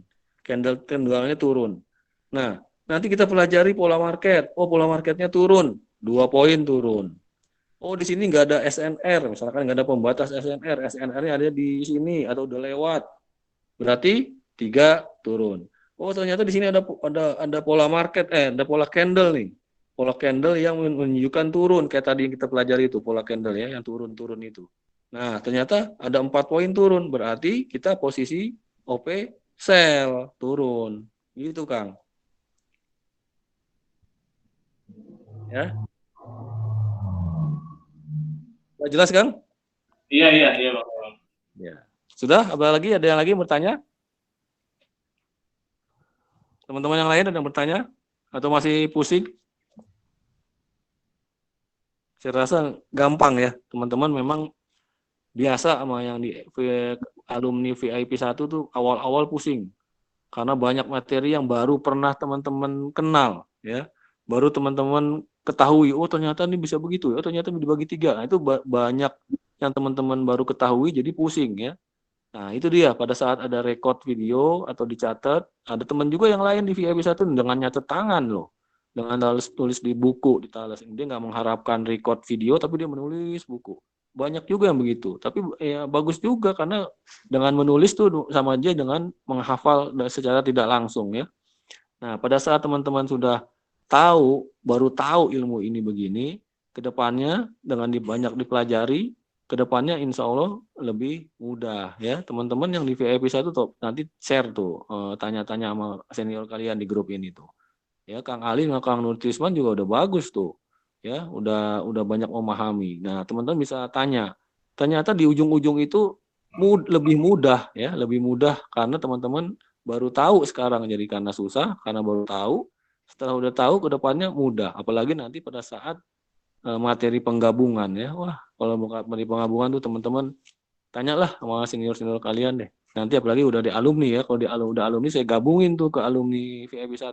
Candle tunggalnya turun. Nah, nanti kita pelajari pola market. Oh, pola marketnya turun, 2 poin turun. Oh, di sini nggak ada SNR, misalkan nggak ada pembatas SNR. SNR-nya ada di sini atau udah lewat. Berarti 3 turun. Oh, ternyata di sini ada pola market, ada pola candle nih. Pola candle yang menunjukkan turun kayak tadi yang kita pelajari itu, pola candle ya yang turun-turun itu. Nah, ternyata ada 4 poin turun, berarti kita posisi OP sell turun. Gitu, Kang. Ya. Sudah jelas, Kang? Iya, Bang. Ya. Sudah? Ada yang lagi bertanya? Teman-teman yang lain ada yang bertanya? Atau masih pusing? Saya rasa gampang ya. Teman-teman memang biasa sama yang di alumni VIP 1 tuh awal-awal pusing. Karena banyak materi yang baru pernah teman-teman kenal. Ya. Baru teman-teman ketahui, oh ternyata ini bisa begitu ya, ternyata dibagi 3. Nah, itu banyak yang teman-teman baru ketahui jadi pusing ya. Nah, itu dia pada saat ada record video atau dicatat, ada teman juga yang lain di VIP 1 dengan nyatet tangan loh. Dengan tulis di buku, di talas. Dia nggak mengharapkan record video, tapi dia menulis buku. Banyak juga yang begitu. Tapi ya bagus juga karena dengan menulis tuh sama aja dengan menghafal secara tidak langsung ya. Nah, pada saat teman-teman sudah baru tahu ilmu ini begini, kedepannya dengan banyak dipelajari, kedepannya insya Allah lebih mudah ya. Teman-teman yang di VIP 1 tuh nanti share tuh, tanya-tanya sama senior kalian di grup ini tuh. Ya, Kang Ali sama Kang Nutrisman juga udah bagus tuh. Ya, udah banyak memahami. Nah, teman-teman bisa tanya ternyata di ujung-ujung itu lebih mudah ya, lebih mudah karena teman-teman baru tahu sekarang, jadi karena susah karena baru tahu, setelah udah tahu ke depannya mudah, apalagi nanti pada saat materi penggabungan ya. Wah, kalau mau materi penggabungan tuh teman-teman tanyalah sama senior-senior kalian deh. Nanti apalagi udah di alumni ya, kalau udah alumni saya gabungin tuh ke alumni VIP 1.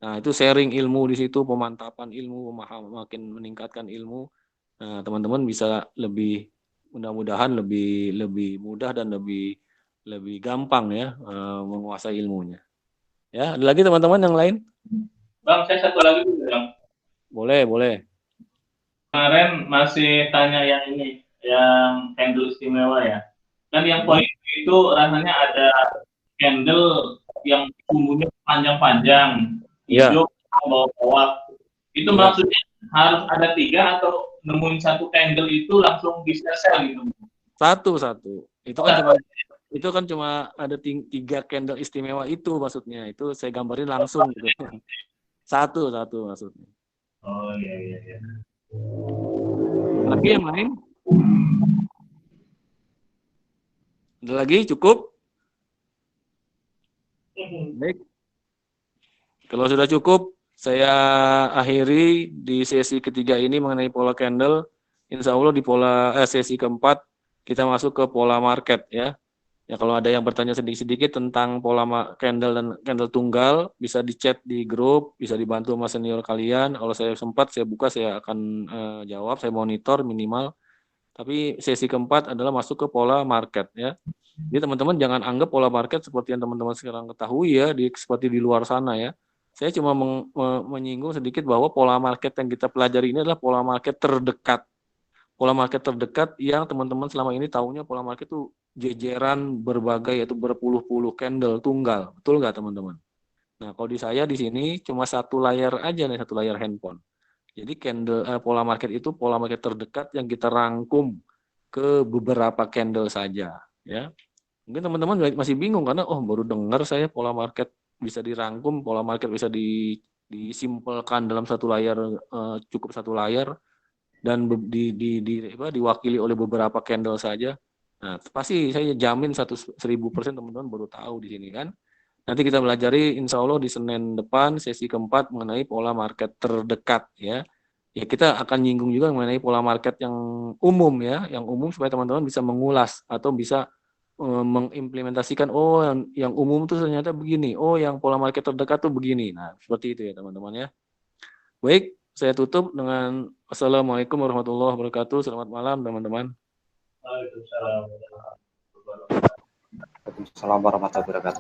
Nah, itu sharing ilmu di situ, pemantapan ilmu, makin meningkatkan ilmu. Nah, teman-teman bisa lebih mudah-mudahan lebih mudah dan lebih gampang ya menguasai ilmunya. Ya, ada lagi teman-teman yang lain? Bang, saya satu lagi dulu, Bang. Boleh. Kemarin masih tanya yang ini, yang candle istimewa ya. Kan yang poin itu rasanya ada candle yang sumbunya panjang-panjang, hijau, bawah-bawah. Itu maksudnya harus ada 3 atau nemuin satu candle itu langsung bisa sell gitu? Satu. Itu kan cuma ada 3 candle istimewa itu maksudnya. Itu saya gambarin langsung gitu. Satu maksudnya. Oh iya. Lagi yang lain? Ada lagi? Cukup? Baik. Kalau sudah cukup, saya akhiri di sesi ketiga ini mengenai pola candle. Insya Allah di sesi keempat kita masuk ke pola market ya. Ya kalau ada yang bertanya sedikit-sedikit tentang pola candle dan candle tunggal, bisa di chat di grup, bisa dibantu sama senior kalian. Kalau saya sempat, saya buka, saya akan jawab, saya monitor minimal. Tapi sesi keempat adalah masuk ke pola market ya. Jadi teman-teman jangan anggap pola market seperti yang teman-teman sekarang ketahui ya, seperti di luar sana ya. Saya cuma menyinggung sedikit bahwa pola market yang kita pelajari ini adalah pola market terdekat. Pola market terdekat yang teman-teman selama ini tahunya pola market itu jejeran berbagai, yaitu berpuluh-puluh candle tunggal. Betul nggak teman-teman? Nah, kalau di saya di sini cuma satu layar aja nih, satu layar handphone. Jadi pola market itu pola market terdekat yang kita rangkum ke beberapa candle saja, ya. Mungkin teman-teman masih bingung karena baru dengar saya pola market bisa dirangkum, pola market bisa disimpelkan dalam satu layar, cukup satu layar dan diwakili oleh beberapa candle saja. Nah, pasti saya jamin 1000% teman-teman baru tahu di sini kan. Nanti kita belajari insya Allah di Senin depan sesi keempat mengenai pola market terdekat ya. Ya kita akan nyinggung juga mengenai pola market yang umum ya, yang umum supaya teman-teman bisa mengulas atau bisa mengimplementasikan yang umum tuh ternyata begini, yang pola market terdekat tuh begini. Nah, seperti itu ya teman-teman ya. Baik, saya tutup dengan Assalamualaikum warahmatullahi wabarakatuh. Selamat malam teman-teman. Waalaikumsalam. Waalaikumsalam warahmatullahi wabarakatuh.